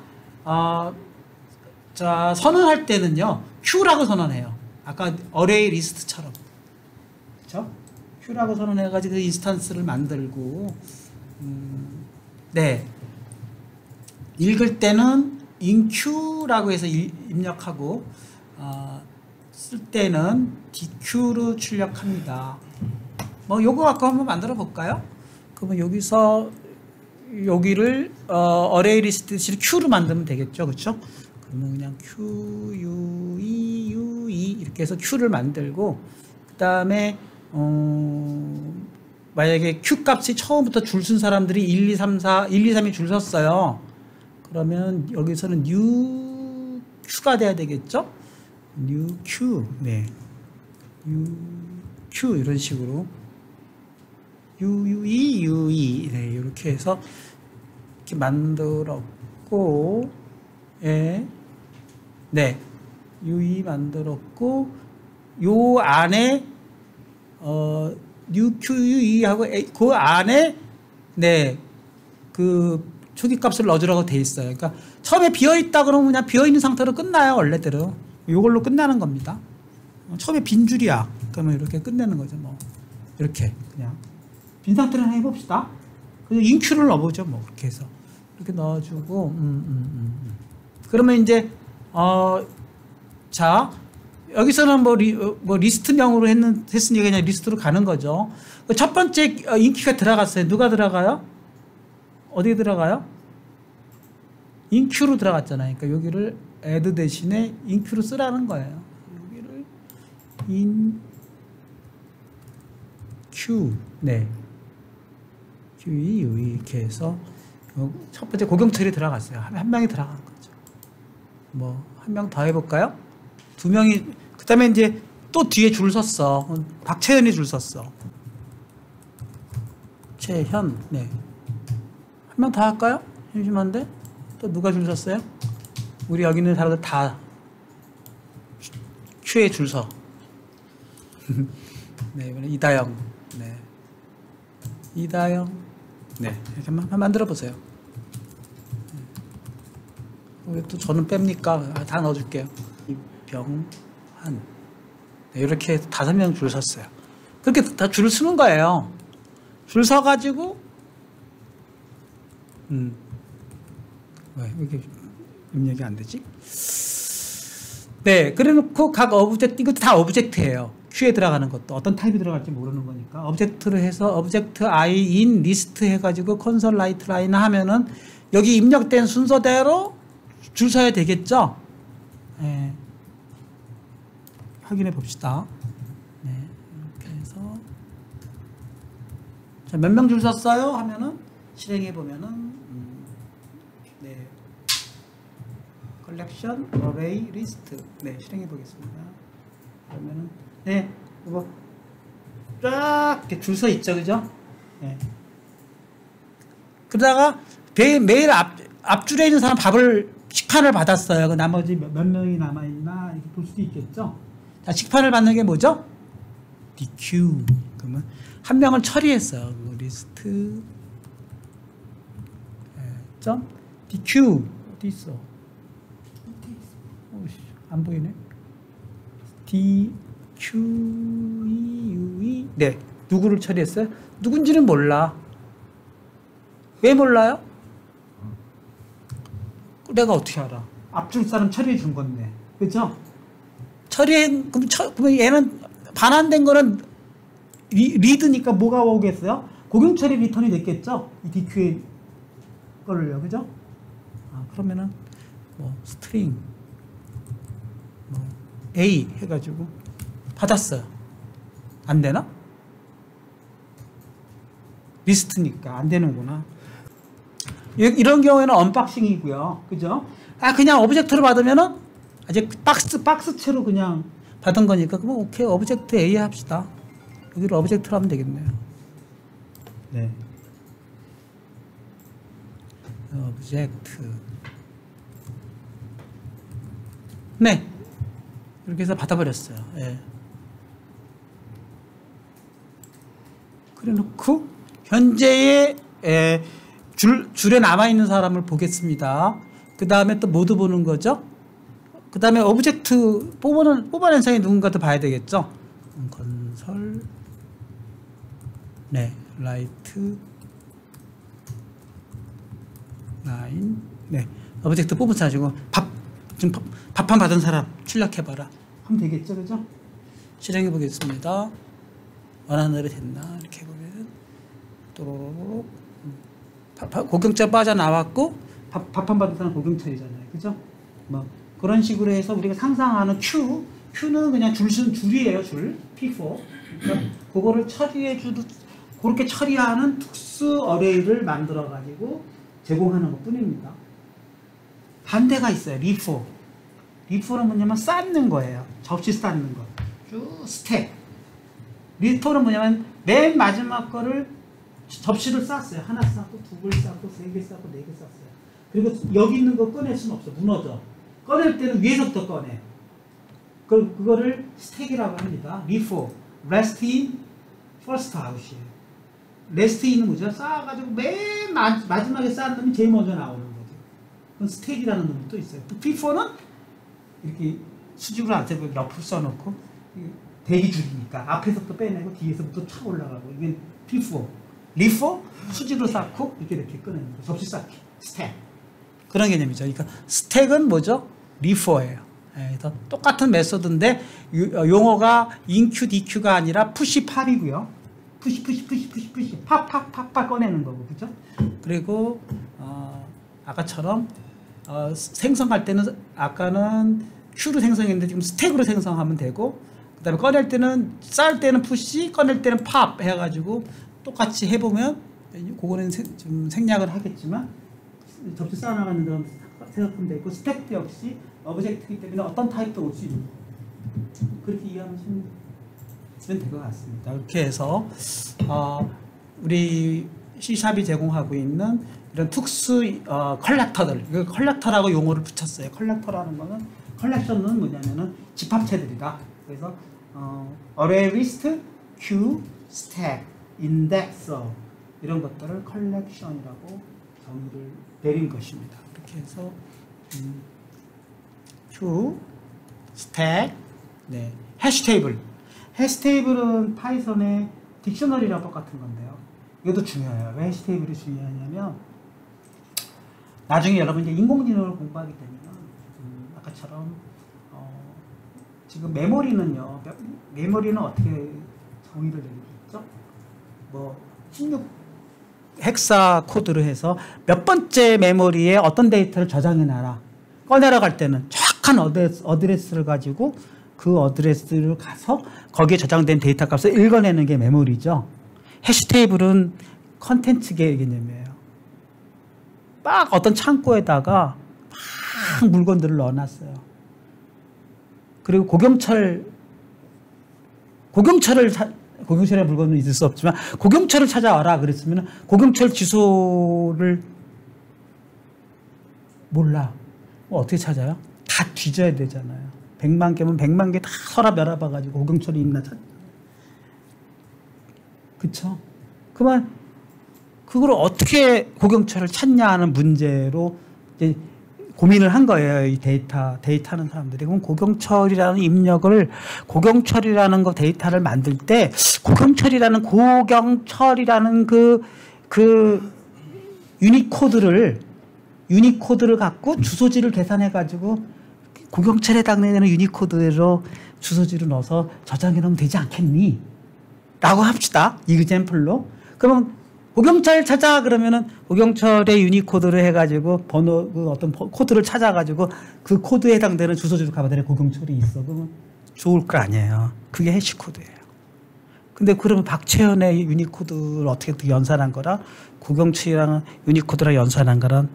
자 선언할 때는요 Q라고 선언해요. 아까 어레이 리스트처럼. 그렇죠? Q라고 선언해가지고 그 인스턴스를 만들고 네 읽을 때는 inQ라고 해서 입력하고 쓸 때는 DQ로 출력합니다. 뭐 요거 갖고 한번 만들어 볼까요? 그러면 여기서 여기를 어레이 리스트 Q로 만들면 되겠죠, 그렇죠? 그러면 그냥 Q, U, E, U, E 이렇게 해서 Q를 만들고 그 다음에 만약에 Q 값이 처음부터 줄 쓴 사람들이 1, 2, 3, 4, 1, 2, 3이 줄 섰어요. 그러면 여기서는 new Q가 돼야 되겠죠? new Q, 네, new Q 이런 식으로 UE, UE 네 이렇게 해서 이렇게 만들었고, 예, 네, UE 만들었고 요 안에 new Q, UE 하고 그 안에 네 그 초기값을 넣어주라고 돼 있어요. 그러니까 처음에 비어있다 그러면 그냥 비어있는 상태로 끝나요. 원래대로 이걸로 끝나는 겁니다. 처음에 빈 줄이야. 그러면 이렇게 끝내는 거죠. 뭐 이렇게 그냥 빈 상태로 해봅시다. 그래서 인큐를 넣어보죠. 뭐 그렇게 해서 이렇게 넣어주고 그러면 이제 자 여기서는 뭐 리스트명으로 했으니까 그냥 리스트로 가는 거죠. 첫 번째 인큐가 들어갔어요. 누가 들어가요? 어디에 들어가요? 인큐로 들어갔잖아요. 그러니까 여기를 add 대신에 인큐로 쓰라는 거예요. 여기를 인큐, 네, QE, UE 이렇게 해서 첫 번째 고경철이 들어갔어요. 한 명이 들어간 거죠. 뭐 한 명 더 해볼까요? 두 명이 그 다음에 이제 또 뒤에 줄 섰어. 박채현이 줄 섰어. 채현, 네. 한 명 더 할까요? 심심한데? 또 누가 줄 섰어요? 우리 여기 있는 사람들 다 큐의 줄서. 네, 이번에 이다영. 네. 이다영. 네, 이렇게 한번 만들어 보세요. 왜 또 저는 뺍니까? 다 넣어줄게요. 이병한. 네, 이렇게 5명 줄 섰어요. 그렇게 다 줄을 쓰는 거예요. 줄 서가지고, 왜 이렇게 입력이 안 되지? 네, 그래 놓고 각 오브젝트, 이것도 다 오브젝트예요. 큐에 들어가는 것도 어떤 타입이 들어갈지 모르는 거니까 오브젝트로 해서 오브젝트 i in 리스트 해가지고 콘솔 라이트 라인 하면은 여기 입력된 순서대로 줄 서야 되겠죠? 네. 확인해 봅시다. 네, 이렇게 해서 자, 몇 명 줄 섰어요? 하면은 실행해 보면은 네, 컬렉션 어레이 리스트 네, 실행해 보겠습니다. 그러면은 네, 이거 쫙 이렇게 줄 서 있죠, 그죠? 네. 그러다가 매일 앞줄에 있는 사람 식판을 받았어요. 그 나머지 몇 명이 남아있나 이렇게 볼 수도 있겠죠. 자, 식판을 받는 게 뭐죠? DQ. 그러면 한 명을 처리했어요. 리스트 점 DQ 어디 있어? 안 보이네. DQEUE 네, 누구를 처리했어요? 누군지는 몰라. 왜 몰라요? 내가 어떻게 알아? 앞줄 사람 처리해 준 건데, 그죠? 그럼 얘는 반환된 거는 리드니까 뭐가 오겠어요? 고경 처리 리턴이 됐겠죠? 이 DQ의 걸로요, 그죠? 그러면은 뭐 스트링 뭐 A 해가지고 받았어요. 안 되나? 리스트니까 안 되는구나. 이런 경우에는 언박싱이고요. 그죠? 그냥 오브젝트를 받으면은 아직 박스채로 그냥 받은 거니까 그럼 오케이 오브젝트 A 합시다. 여기를 오브젝트로 하면 되겠네요. 네. 오브젝트. 네. 이렇게 해서 받아버렸어요. 예. 그래 놓고 현재의 줄에 남아있는 사람을 보겠습니다. 그 다음에 또 모두 보는 거죠. 그 다음에 오브젝트 뽑아낸 사람이 누군가 더 봐야 되겠죠. 건설 네 라이트 라인 네 오브젝트 뽑은 사람 지금 지금 밥판 받은 사람 출력해봐라 하면 되겠죠, 그죠? 실행해 보겠습니다. 원하는 대로 됐나 이렇게 보면 또로록 고경자 빠져나왔고 밥판 받은 사람 고경처리잖아요, 그죠? 뭐 그런 식으로 해서 우리가 상상하는 Q는 그냥 줄이에요, 줄 P4. 그러니까 그거를 그렇게 처리하는 특수 어레이를 만들어 가지고 제공하는 것 뿐입니다. 반대가 있어요, 리포. 리포는 뭐냐면 쌓는 거예요. 접시 쌓는 거. 쭉 스택. 리스토는 뭐냐면 맨 마지막 거를 접시를 쌌어요. 하나 쌌고, 2개 쌌고, 3개 쌌고, 4개 쌌어요. 그리고 여기 있는 거 꺼낼 수는 없어. 무너져. 꺼낼 때는 위에서부터 꺼내. 그거를 스택이라고 합니다. 리포. Rest in, first out이에요. Rest in은 뭐죠? 쌓아가지고 맨 마지막에 쌓은 놈이 제일 먼저 나오는 거죠. 그건 스택이라는 놈이 또 있어요. P4는 이렇게 수직으로 앉혀서 러프 써놓고 대기줄이니까 앞에서부터 빼내고 뒤에서부터 차 올라가고 이게 P4. 리포 수직으로 쌓고 이렇게 꺼내는 거. 접시 쌓기. 스택. 그런 개념이죠. 그러니까 스택은 뭐죠? 리포예요. 그래서 똑같은 메소드인데 용어가 인큐, 디큐가 아니라 푸시 팝이고요. 푸시 팝 꺼내는 거고, 그죠? 그리고 아까처럼 생성할 때는 아까는 큐로 생성했는데 지금 스택으로 생성하면 되고, 그다음에 꺼낼 때는 쌓을 때는 푸시, 꺼낼 때는 팝 해가지고 똑같이 해보면 그거는 좀 생략을 하겠지만 접시 쌓아나가는 데 생각하면 되고, 스택도 역시 오브젝트이기 때문에 어떤 타입도 올 수 있는 그렇게 이해하면 될 것 같습니다. 이렇게 해서 우리 C샵이 제공하고 있는 이런 특수 컬렉터들, 컬렉터라고 용어를 붙였어요. 컬렉터라는 거는 컬렉션은 뭐냐면은 집합체들이다. 그래서 array list, queue, stack, indexer 이런 것들을 컬렉션이라고 정의를 내린 것입니다. 이렇게 해서 queue, stack, 네, 해시 테이블. 해시 테이블은 파이썬의 딕셔너리랑 똑같은 건데요. 이것도 중요해요. 왜 해시 테이블이 중요하냐면 나중에 여러분 이제 인공지능을 공부하게 되면 아까처럼 지금 메모리는요. 메모리는 어떻게 정의를 내리겠죠? 뭐 16 헥사 코드로 해서 몇 번째 메모리에 어떤 데이터를 저장해 놔라. 꺼내러 갈 때는 정확한 어드레스를 가지고 그 어드레스를 가서 거기에 저장된 데이터 값을 읽어내는 게 메모리죠. 해시 테이블은 컨텐츠 개념이에요. 막 어떤 창고에다가 막 물건들을 넣어놨어요. 그리고 고경철의 물건은 있을 수 없지만 고경철을 찾아와라 그랬으면 고경철 주소를 몰라. 어떻게 찾아요? 다 뒤져야 되잖아요. 100만 개면 100만 개 다 서랍 열어봐가지고 고경철이 있나 찾. 그쵸? 그만 그걸 어떻게 고경철을 찾냐 하는 문제로 이제 고민을 한 거예요. 이 데이터하는 사람들이. 그럼 고경철이라는 입력을, 고경철이라는 거 데이터를 만들 때, 고경철이라는 유니코드를 갖고 주소지를 계산해가지고 고경철에 해당되는 유니코드로 주소지를 넣어서 저장해 놓으면 되지 않겠니? 라고 합시다. 이그젠플로. 그러면 고경철 찾아 그러면은 고경철의 유니코드를 해가지고 번호 어떤 코드를 찾아가지고 그 코드에 해당되는 주소지로 가봐야 고경철이 있어. 그러면 좋을 거 아니에요. 그게 해시 코드예요. 근데 그러면 박채연의 유니코드를 어떻게 연산한 거랑 고경철이랑 유니코드랑 연산한 거랑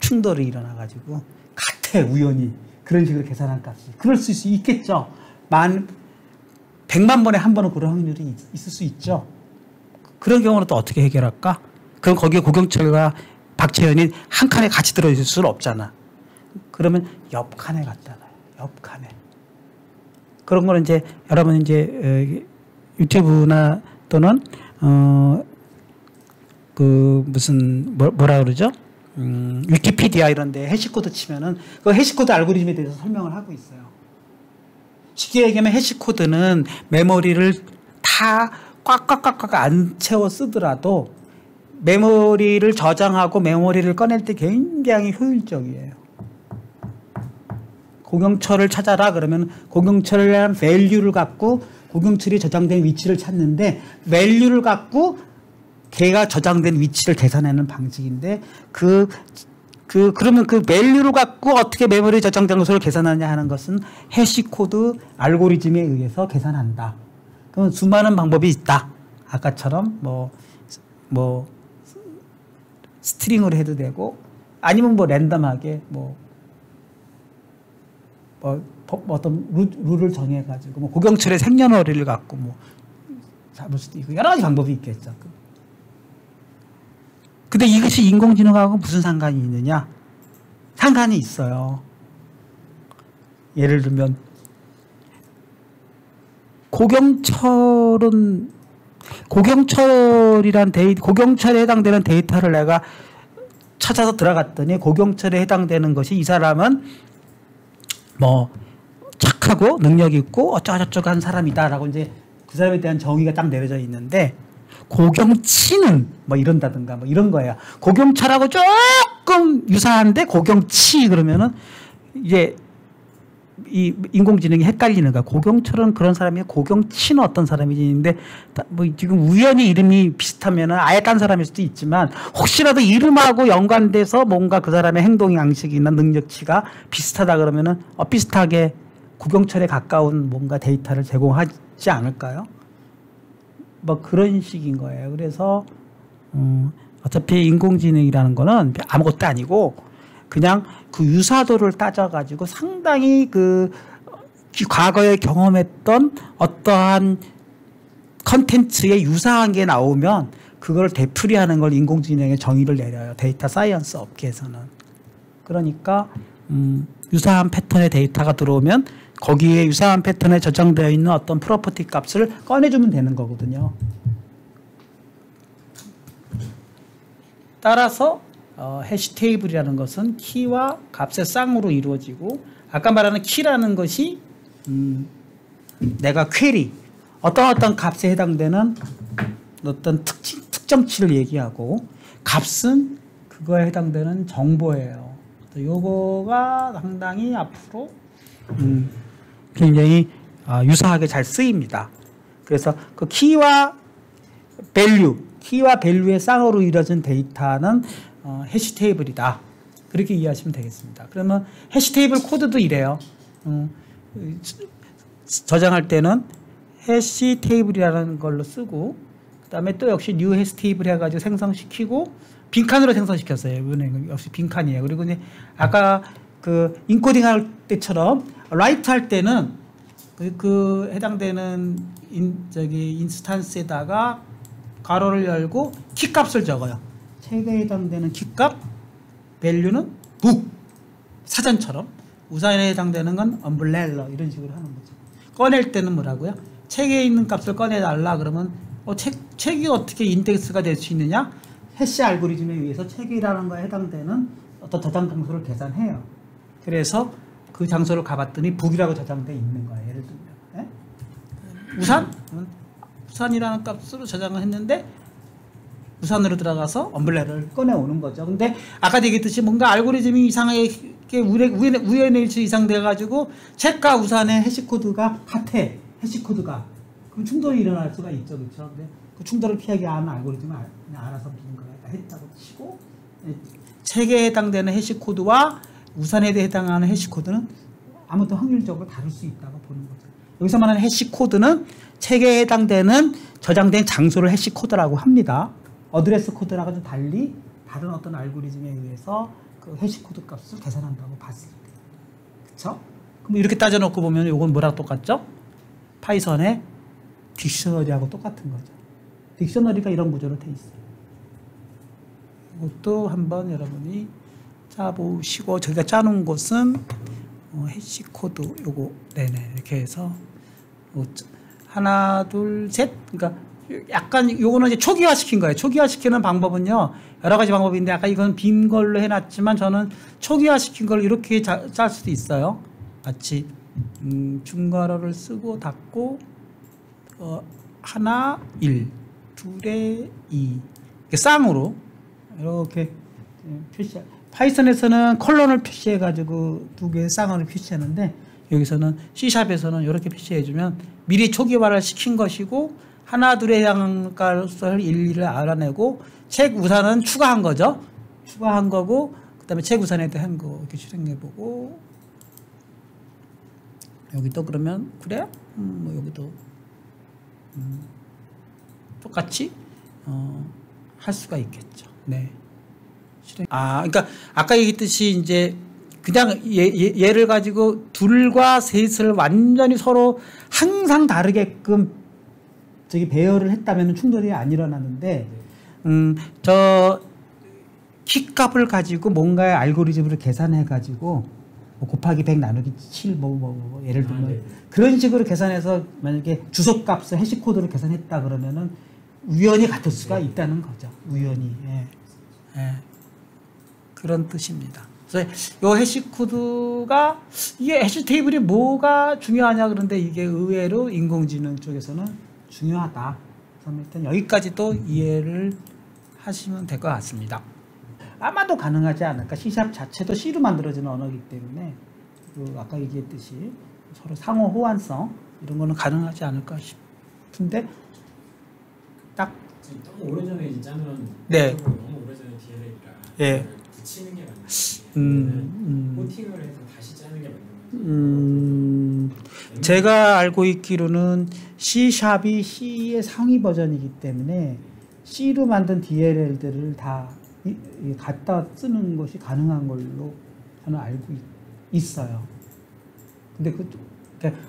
충돌이 일어나가지고 같아 우연히 그런 식으로 계산한 값이 그럴 수 있겠죠. 100만 번에 한 번은 그런 확률이 있을 수 있죠. 그런 경우는 또 어떻게 해결할까? 그럼 거기에 고경철과 박채연이 한 칸에 같이 들어있을 수는 없잖아. 그러면 옆 칸에 갖다 놔요. 옆 칸에. 그런 거는 이제 여러분 이제 유튜브나 또는 그 무슨 뭐라 그러죠? 위키피디아 이런 데 해시코드 치면은 그 해시코드 알고리즘에 대해서 설명을 하고 있어요. 쉽게 얘기하면 해시코드는 메모리를 다 꽉꽉꽉꽉 안 채워 쓰더라도 메모리를 저장하고 메모리를 꺼낼 때 굉장히 효율적이에요. 고경철을 찾아라 그러면 고경철에 대한 value를 갖고 고경철이 저장된 위치를 찾는데 value를 갖고 걔가 저장된 위치를 계산하는 방식인데 그러면 그 value를 갖고 어떻게 메모리에 저장된 것을 계산하냐 하는 것은 해시코드 알고리즘에 의해서 계산한다. 그럼 수많은 방법이 있다. 아까처럼 뭐 스트링으로 해도 되고 아니면 뭐 랜덤하게 어떤 룰을 정해가지고 뭐 고경철의 생년월일을 갖고 뭐 잡을 수도 있고 여러 가지 방법이 있겠죠. 근데 이것이 인공지능하고 무슨 상관이 있느냐? 상관이 있어요. 예를 들면 고경철에 해당되는 데이터를 내가 찾아서 들어갔더니 고경철에 해당되는 것이 이 사람은 뭐 착하고 능력 있고 어쩌고저쩌고 한 사람이다라고 이제 그 사람에 대한 정의가 딱 내려져 있는데 고경치는 뭐 이런다든가 뭐 이런 거예요. 고경철하고 조금 유사한데 고경치 그러면은 이제 이 인공지능이 헷갈리는 거야. 고경철은 그런 사람이고 고경치는 어떤 사람이지인데 뭐 지금 우연히 이름이 비슷하면은 아예 딴 사람일 수도 있지만 혹시라도 이름하고 연관돼서 뭔가 그 사람의 행동 양식이나 능력치가 비슷하다 그러면은 비슷하게 고경철에 가까운 뭔가 데이터를 제공하지 않을까요? 뭐 그런 식인 거예요. 그래서 어차피 인공지능이라는 거는 아무것도 아니고 그냥 그 유사도를 따져가지고 상당히 그 과거에 경험했던 어떠한 컨텐츠에 유사한 게 나오면 그걸 되풀이하는 걸 인공지능의 정의를 내려요. 데이터 사이언스 업계에서는. 그러니까 유사한 패턴의 데이터가 들어오면 거기에 유사한 패턴에 저장되어 있는 어떤 프로퍼티 값을 꺼내주면 되는 거거든요. 따라서 해시 테이블이라는 것은 키와 값의 쌍으로 이루어지고, 아까 말하는 키라는 것이 내가 퀘리 어떤 값에 해당되는 어떤 특정치를 얘기하고, 값은 그거에 해당되는 정보예요. 요거가 상당히 앞으로 굉장히 유사하게 잘 쓰입니다. 그래서 그 키와 밸류의 쌍으로 이루어진 데이터는 해시 테이블이다. 그렇게 이해하시면 되겠습니다. 그러면 해시 테이블 코드도 이래요. 저장할 때는 해시 테이블이라는 걸로 쓰고, 그 다음에 또 역시 new 해시 테이블 해가지고 생성시키고, 빈칸으로 생성시켰어요. 이번에 역시 빈칸이에요. 그리고 이제 아까 그 인코딩 할 때처럼 라이트 할 때는 그 해당되는 인스탄스에다가 가로를 열고 키값을 적어요. 책에 해당되는 키값, 밸류는 북, 사전처럼. 우산에 해당되는 건 umbrella, 이런 식으로 하는 거죠. 꺼낼 때는 뭐라고요? 책에 있는 값을 꺼내달라 그러면 책이 어떻게 인덱스가 될 수 있느냐? 해시 알고리즘에 의해서 책이라는 거에 해당되는 어떤 저장 장소를 계산해요. 그래서 그 장소를 가봤더니 북이라고 저장되어 있는 거예요. 예를 들면 우산이라는 값으로 저장을 했는데 우산으로 들어가서 엄블레를 꺼내오는 거죠. 근데 아까 얘기했듯이 뭔가 알고리즘이 이상하게 우연의 일치 이상 돼가지고 책과 우산의 해시코드가 같아. 해시코드가. 그럼 충돌이 일어날 수가 있죠. 그렇죠? 근데 그 충돌을 피하기 위한 알고리즘은 그냥 알아서 누군가가 했다고 치고, 책에 해당되는 해시코드와 우산에 해당하는 해시코드는 아무튼 확률적으로 다를 수 있다고 보는 거죠. 여기서 말하는 해시코드는 책에 해당되는 저장된 장소를 해시코드라고 합니다. 어드레스 코드랑은 좀 달리 다른 어떤 알고리즘에 의해서 그 해시코드 값을 계산한다고 봤을 때. 그쵸? 그럼 이렇게 따져놓고 보면 이건 뭐랑 똑같죠? 파이썬의 딕셔너리하고 똑같은 거죠. 딕셔너리가 이런 구조로 돼 있어요. 이것도 한번 여러분이 짜보시고, 저희가 짜놓은 곳은 해시코드 요거 네네 이렇게 해서 하나 둘 셋, 그러니까 약간 요거는 이제 초기화 시킨 거예요. 초기화 시키는 방법은요 여러 가지 방법인데, 아까 이건 빈 걸로 해놨지만 저는 초기화 시킨 걸 이렇게 짤 수도 있어요. 마치 중괄호를 쓰고 닫고 하나 1 둘에 2 이렇게 쌍으로 이렇게 표시. 파이썬에서는 컬런을 표시해 가지고 두 개의 쌍으로 표시하는데, 여기서는 C샵에서는 이렇게 표시해주면 미리 초기화를 시킨 것이고, 하나 둘에 해당하는 값을 일일이 알아내고, 책 우산은 추가한 거죠. 추가한 거고, 그 다음에 책 우산에 대한 거 이렇게 실행해보고, 여기도 그러면 그래? 뭐 여기도 똑같이 할 수가 있겠죠. 네. 그러니까 아까 얘기했듯이 이제 그냥 얘를 가지고 둘과 셋을 완전히 서로 항상 다르게끔 배열을 했다면 충돌이 안 일어나는데, 저 키값을 가지고 뭔가의 알고리즘을 계산해 가지고 뭐 곱하기 100 나누기 7 예를 들면 그런 식으로 계산해서 만약에 주소값을 해시코드로 계산했다 그러면은 우연히 같을 수가 있다는 거죠. 우연히. 그런 뜻입니다. 그래서 이 해시코드가, 이게 해시 테이블이 뭐가 중요하냐, 그런데 이게 의외로 인공지능 쪽에서는 중요하다. 그래서 일단 여기까지도 이해를 하시면 될 것 같습니다. 아마도 가능하지 않을까. C# 자체도 C로 만들어지는 언어이기 때문에 아까 얘기했듯이 서로 상호 호환성 이런 거는 가능하지 않을까 싶은데, 딱 너무 오래전에 짜면 네. 너무 오래전에 DLL이라 예. 붙이는 게 맞는 코팅을 해서 다시 짜는 게 맞는 거죠. 제가 알고 있기로는 C샵이 C의 상위 버전이기 때문에 C로 만든 DLL들을 다 갖다 쓰는 것이 가능한 걸로 저는 알고 있어요. 근데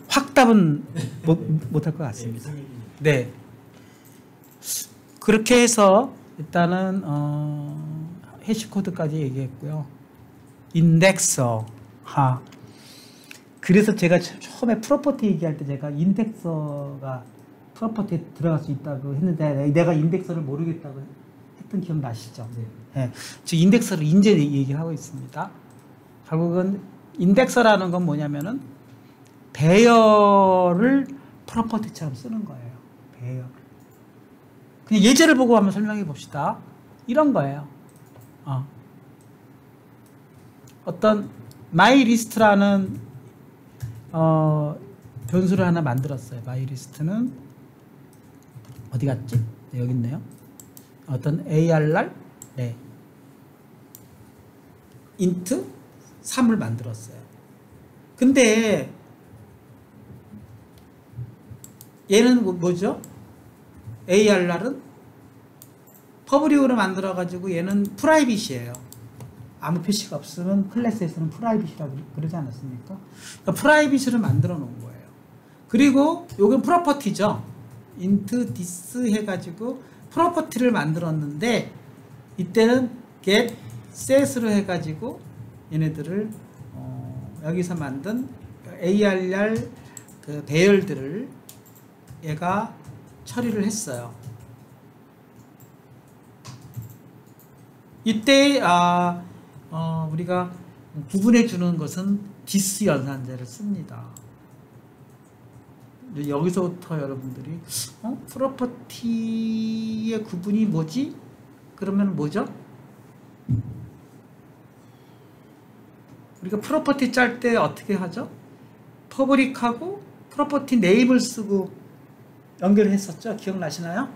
확답은 못할 것 같습니다. 네. 그렇게 해서 일단은 해시코드까지 얘기했고요. 인덱서 그래서 제가 처음에 프로퍼티 얘기할 때 제가 인덱서가 프로퍼티에 들어갈 수 있다고 했는데 내가 인덱서를 모르겠다고 했던 기억 나시죠? 네. 지금 인덱서를 이제 얘기하고 있습니다. 결국은 인덱서라는 건 뭐냐면은 배열을 프로퍼티처럼 쓰는 거예요. 배열. 그냥 예제를 보고 한번 설명해 봅시다. 이런 거예요. 어떤 myList라는 변수를 하나 만들었어요. myList는 어디 갔지? 네, 여기 있네요. 어떤 ARR 네. int 3을 만들었어요. 근데 얘는 뭐죠? ARR은 퍼블릭으로 만들어 가지고 얘는 프라이빗이에요. 아무 표시가 없으면 클래스에서는 프라이빗이라고 그러지 않았습니까? 그러니까 프라이빗으로 만들어 놓은 거예요. 그리고 요건 프로퍼티죠. int this 해가지고 프로퍼티를 만들었는데 이때는 get set으로 해가지고 얘네들을 여기서 만든 ARR 그 배열들을 얘가 처리를 했어요. 이때 우리가 구분해 주는 것은 this 연산자를 씁니다. 여기서부터 여러분들이 프로퍼티의 구분이 뭐지? 그러면 뭐죠? 우리가 프로퍼티 짤 때 어떻게 하죠? 퍼블릭하고 프로퍼티 네임을 쓰고 연결을 했었죠? 기억나시나요?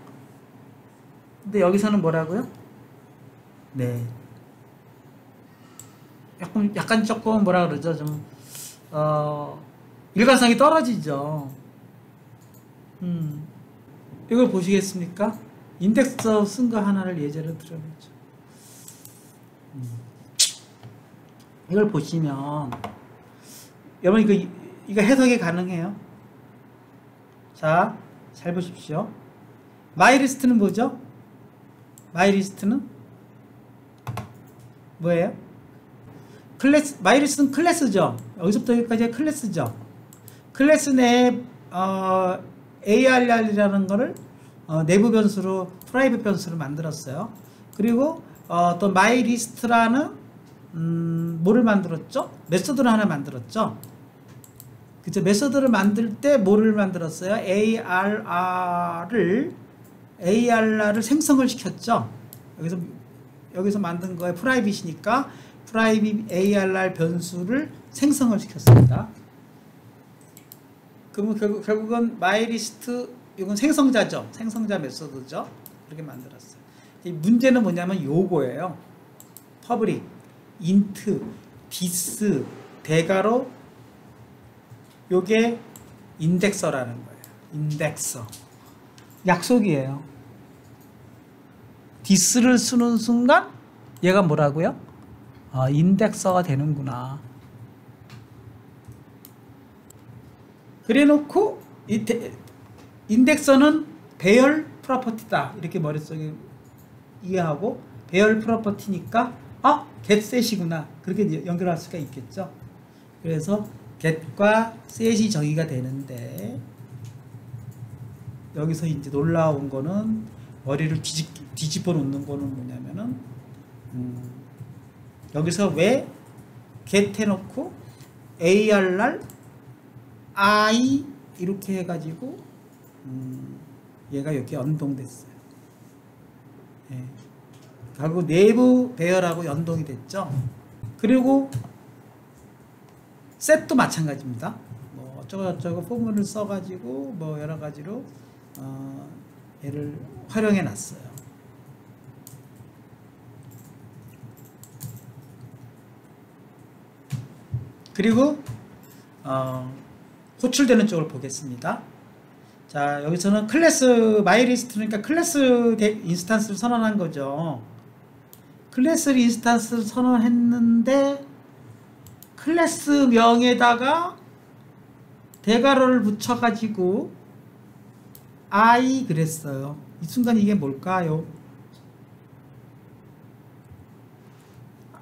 근데 여기서는 뭐라고요? 네. 약간 조금 뭐라 그러죠? 좀 일관성이 떨어지죠. 이걸 보시겠습니까? 인덱서 쓴 거 하나를 예제로 들어보죠. 이걸 보시면 여러분 이거 해석이 가능해요. 자, 잘 보십시오. myList는 뭐죠? myList는 뭐예요? 클래스, myList는 클래스죠. 여기서부터 여기까지가 클래스죠. 클래스 내에 ARR이라는 거를 내부 변수로 프라이빗 변수로 만들었어요. 그리고 또 myList라는 뭐를 만들었죠? 메소드를 하나 만들었죠. 그죠? 메소드를 만들 때 뭐를 만들었어요? ARR을 생성을 시켰죠. 여기서 만든 거에 프라이빗이니까 프라이빗 ARR 변수를 생성을 시켰습니다. 그러면 결국은 myList 이건 생성자죠. 생성자 메소드죠. 그렇게 만들었어요. 이 문제는 뭐냐면 요거예요. public, int, this, 대괄호 요게 인덱서라는 거예요. 인덱서. 약속이에요. this를 쓰는 순간 얘가 뭐라고요? 인덱서가 되는구나. 그래 놓고 인덱서는 배열 프로퍼티다. 이렇게 머릿속에 이해하고 배열 프로퍼티니까 getset이구나. 그렇게 연결할 수가 있겠죠. 그래서 get과 set이 정의가 되는데 여기서 이제 놀라운 거는 머리를 뒤집어 놓는 거는 뭐냐면은 여기서 왜 get 해놓고 ARR I 이렇게 해가지고 얘가 이렇게 연동됐어요. 예. 결국 내부 배열하고 연동이 됐죠. 그리고 셋도 마찬가지입니다. 뭐 어쩌고저쩌고 포뮬을 써가지고 뭐 여러 가지로 얘를 활용해 놨어요. 그리고 호출되는 쪽을 보겠습니다. 자, 여기서는 클래스 myList니까 클래스 인스탄스를 선언한 거죠. 클래스 인스탄스를 선언했는데 클래스 명에다가 대괄호를 붙여가지고 I 그랬어요. 이 순간 이게 뭘까요?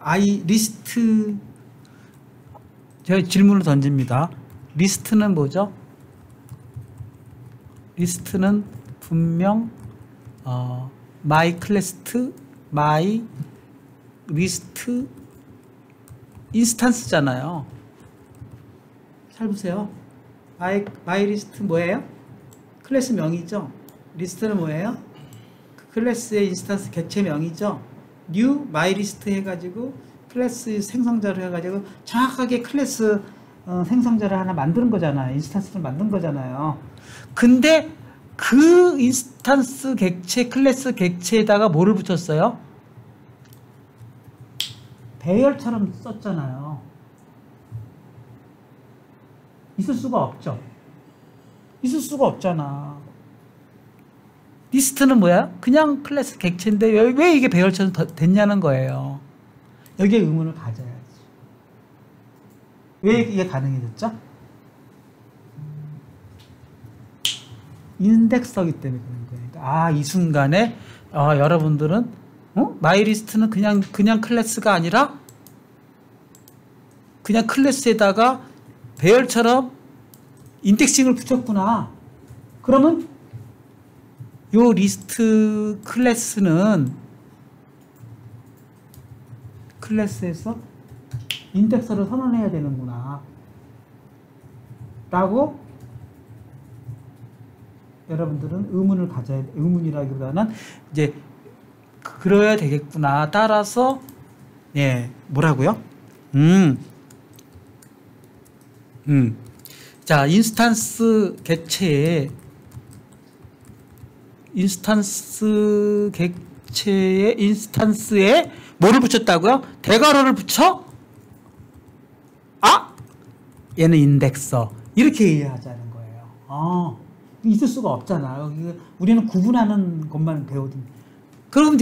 I 리스트 제가 질문을 던집니다. 리스트는 뭐죠? 리스트는 분명 my 클래스, my 리스트 인스턴스잖아요. 잘 보세요. my 리스트 뭐예요? 클래스 명이죠. 리스트는 뭐예요? 그 클래스의 인스턴스 객체명이죠. new my 리스트 해가지고 클래스 생성자를 해가지고 정확하게 클래스 생성자를 하나 만드는 거잖아요. 인스턴스를 만든 거잖아요. 근데 그 인스턴스 객체, 클래스 객체에다가 뭐를 붙였어요? 배열처럼 썼잖아요. 있을 수가 없죠. 있을 수가 없잖아. 리스트는 뭐야? 그냥 클래스 객체인데 왜 이게 배열처럼 됐냐는 거예요. 여기에 의문을 가져야지. 왜 이게 가능해졌죠? 인덱서기 때문에 그런 거예요. 이 순간에 여러분들은 마이리스트는 그냥 클래스가 아니라 그냥 클래스에다가 배열처럼 인덱싱을 붙였구나. 그러면 요 리스트 클래스는 클래스에서 인덱서를 선언해야 되는구나 라고 여러분들은 의문을 가져야, 의문이라기보다는 이제 그래야 되겠구나. 따라서 뭐라고요? 자, 인스턴스 객체에 인스턴스에 뭐를 붙였다고요? 대괄호를 붙여? 얘는 인덱서. 이렇게 이해하자는 거예요. 있을 수가 없잖아. 우리는 구분하는 것만 배우든. 그러면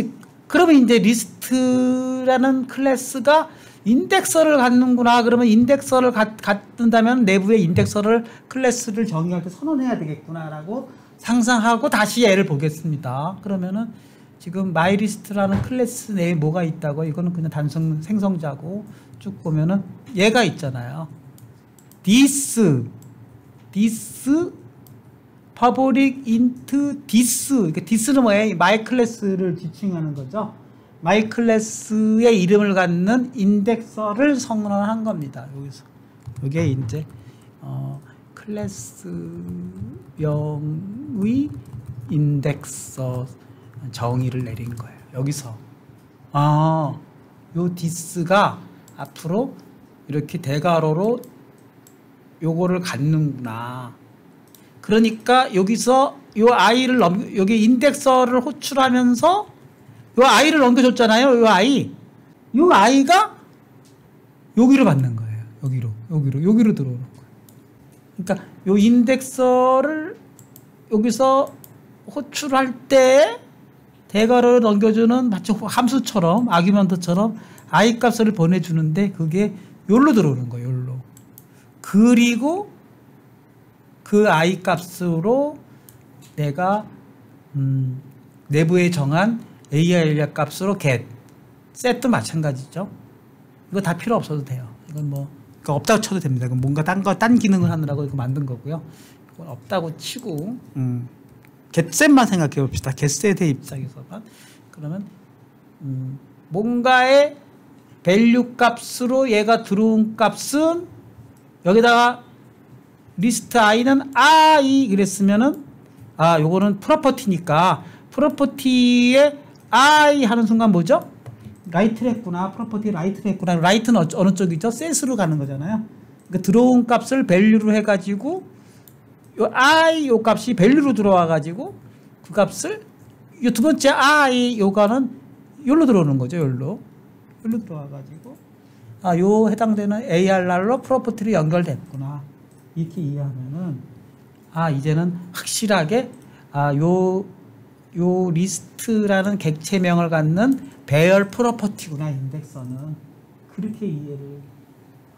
이제 리스트라는 클래스가 인덱서를 갖는구나. 그러면 인덱서를 갖는다면 내부에 인덱서를 클래스를 정의할 때 선언해야 되겠구나라고 상상하고 다시 얘를 보겠습니다. 그러면은 지금 마이리스트라는 클래스 내에 뭐가 있다고? 이거는 그냥 단순 생성자고 쭉 보면은 얘가 있잖아요. this public int this. this는 뭐예요? my 클래스를 지칭하는 거죠. my 클래스의 이름을 갖는 인덱서를 선언한 겁니다. 여기서 이게 이제 클래스명의 인덱서 정의를 내린 거예요. 여기서 요 this가 앞으로 이렇게 대괄호로 요거를 갖는구나. 그러니까 여기서 요 i를 여기 인덱서를 호출하면서 요 i를 넘겨줬잖아요. 요 i가 여기로 받는 거예요. 여기로 들어오는 거예요. 그러니까 요 인덱서를 여기서 호출할 때 대괄호를 넘겨주는 마치 함수처럼 아규먼트처럼 i 값을 보내주는데 그게 여기로 들어오는 거예요. 여기로. 그리고 그 i 값으로 내가 내부에 정한 ARL 값으로 get, set도 마찬가지죠. 이거 다 필요 없어도 돼요. 이건 뭐 이거 없다고 쳐도 됩니다. 이건 뭔가 딴 기능을 하느라고 이거 만든 거고요. 이건 없다고 치고 getset만 생각해 봅시다. getset의 입장에서만. 그러면 뭔가의 value 값으로 얘가 들어온 값은 여기다가 리스트 i는 i 그랬으면은 요거는 프로퍼티니까 프로퍼티에 i 하는 순간 뭐죠? 라이트를 했구나. 프로퍼티 라이트를 했구나. 라이트는 어느 쪽이죠? 셋으로 가는 거잖아요. 그러니까 들어온 값을 value로 해가지고 요 요 값이 value로 들어와 가지고 그 값을 요 두 번째 요거는 여기로 들어오는 거죠. 여기로 들어와 가지고 요 해당되는 ARR로 프로퍼티로 연결됐구나. 이렇게 이해하면은 이제는 확실하게 요 리스트라는 객체명을 갖는 배열 프로퍼티구나. 인덱서는 그렇게 이해를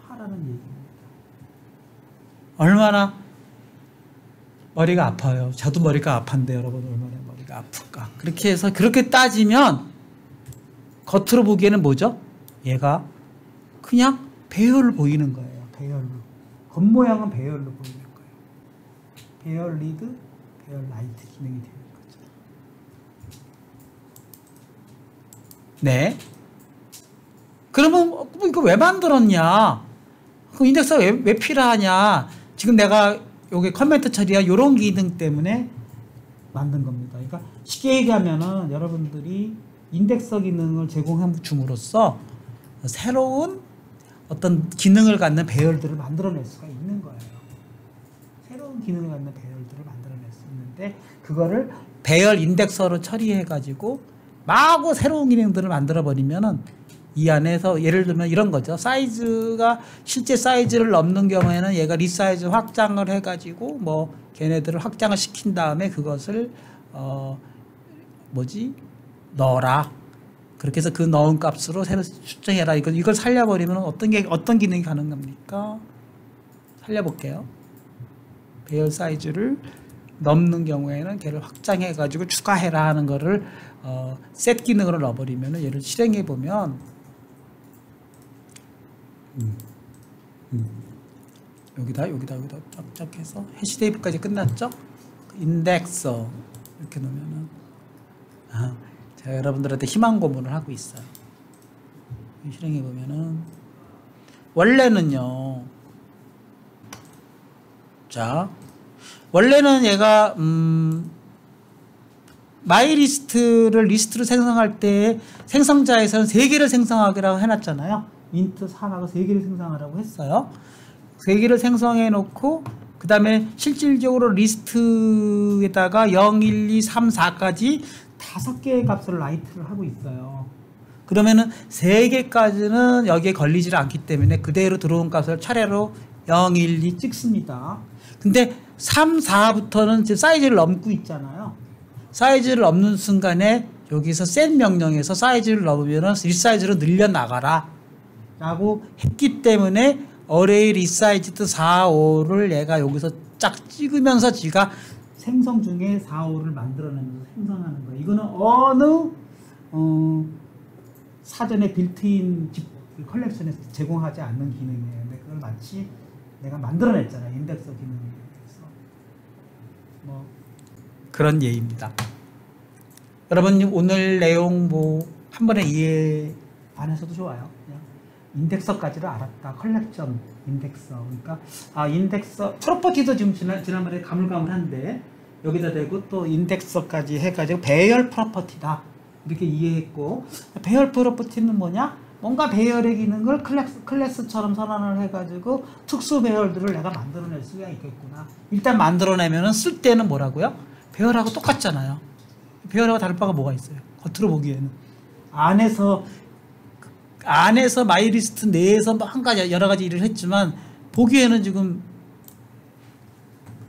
하라는 얘기입니다. 얼마나 머리가 아파요. 저도 머리가 아픈데 여러분 얼마나 머리가 아플까. 그렇게 해서 그렇게 따지면 겉으로 보기에는 뭐죠? 얘가 그냥 배열을 보이는 거예요. 배열. 겉모양은 배열로 보이는 거예요. 배열 리드, 배열 라이트 기능이 되는 거죠. 네. 그러면 이거 왜 만들었냐? 그 인덱스가 왜 필요하냐? 지금 내가 여기 커멘트 처리야 이런 기능 때문에 만든 겁니다. 그러니까 쉽게 얘기하면은 여러분들이 인덱서 기능을 제공해 줌으로써 새로운 어떤 기능을 갖는 배열들을 만들어낼 수가 있는 거예요. 새로운 기능을 갖는 배열들을 만들어낼 수 있는데 그거를 배열 인덱서로 처리해 가지고 마구 새로운 기능들을 만들어 버리면은 이 안에서 예를 들면 이런 거죠. 사이즈가 실제 사이즈를 넘는 경우에는 얘가 리사이즈 확장을 해 가지고 뭐 걔네들을 확장을 시킨 다음에 그것을 넣어라. 그렇게 해서 그 넣은 값으로 새로 수정해라. 이걸 살려버리면 어떤 기능이 가능합니까? 살려볼게요. 배열 사이즈를 넘는 경우에는 걔를 확장해 가지고 추가해라 하는 거를 셋 기능으로 넣어버리면 얘를 실행해 보면 여기다 쫙쫙 해서 해시데이브까지 끝났죠? 인덱서 이렇게 놓으면은 제가 여러분들한테 희망 고문을 하고 있어요. 실행해 보면은 원래는요. 자, 원래는 얘가 마이 리스트를 생성할 때 생성자에서는 3개를 생성하기라고 해놨잖아요. 인트 4하고 3개를 생성하라고 했어요. 3개를 생성해 놓고 그 다음에 실질적으로 리스트에다가 0, 1, 2, 3, 4까지 5개의 값을 라이트를 하고 있어요. 그러면은 3개까지는 여기에 걸리지 않기 때문에 그대로 들어온 값을 차례로 0, 1, 2 찍습니다. 근데 3, 4부터는 지금 사이즈를 넘고 있잖아요. 사이즈를 넘는 순간에 여기서 set 명령에서 사이즈를 넘으면 리사이즈로 늘려나가라 라고 했기 때문에 어레이 리사이즈드 4, 5를 얘가 여기서 쫙 찍으면서 지가 생성 중에 4, 5를 만들어내면서 생성하는 거예요. 이거는 어느 사전에 빌트인 컬렉션에서 제공하지 않는 기능이에요. 근데 그걸 마치 내가 만들어냈잖아요. 인덱서 기능에 대해서. 뭐 그런 예입니다. 여러분 오늘 내용 한 번에 이해 안 하셔도 좋아요. 그냥 인덱서까지를 알았다. 컬렉션 인덱서. 그러니까 인덱서 프로퍼티도 지금 지난번에 가물가물한데 여기다 대고 또 인덱서까지 해가지고 배열 프로퍼티다. 이렇게 이해했고 배열 프로퍼티는 뭐냐? 뭔가 배열의 기능을 클래스처럼 선언을 해가지고 특수 배열들을 내가 만들어낼 수가 있겠구나. 일단 만들어내면은 쓸 때는 뭐라고요? 배열하고 똑같잖아요. 배열하고 다를 바가 뭐가 있어요? 겉으로 보기에는 안에서 마이리스트 내에서 한 가지 여러 가지 일을 했지만 보기에는 지금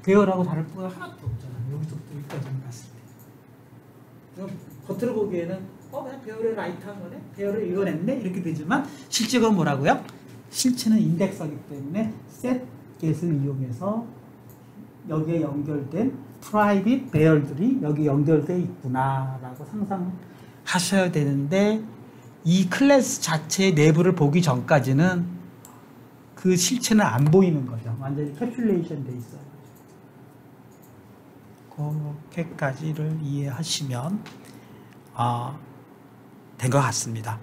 배열하고 다를 바가 하나도 없잖아요. 여기서부터 여기까지 갔을 때. 겉으로 보기에는 그냥 배열을 라이트한 거네? 배열을 이뤄냈네? 이렇게 되지만 실제가 뭐라고요? 실체는 인덱서이기 때문에 setget을 이용해서 여기에 연결된 프라이빗 배열들이 여기 연결되어 있구나 라고 상상하셔야 되는데 이 클래스 자체의 내부를 보기 전까지는 그 실체는 안 보이는 거죠. 완전히 캡슐레이션 돼 있어요. 그렇게까지를 이해하시면 된 것 같습니다.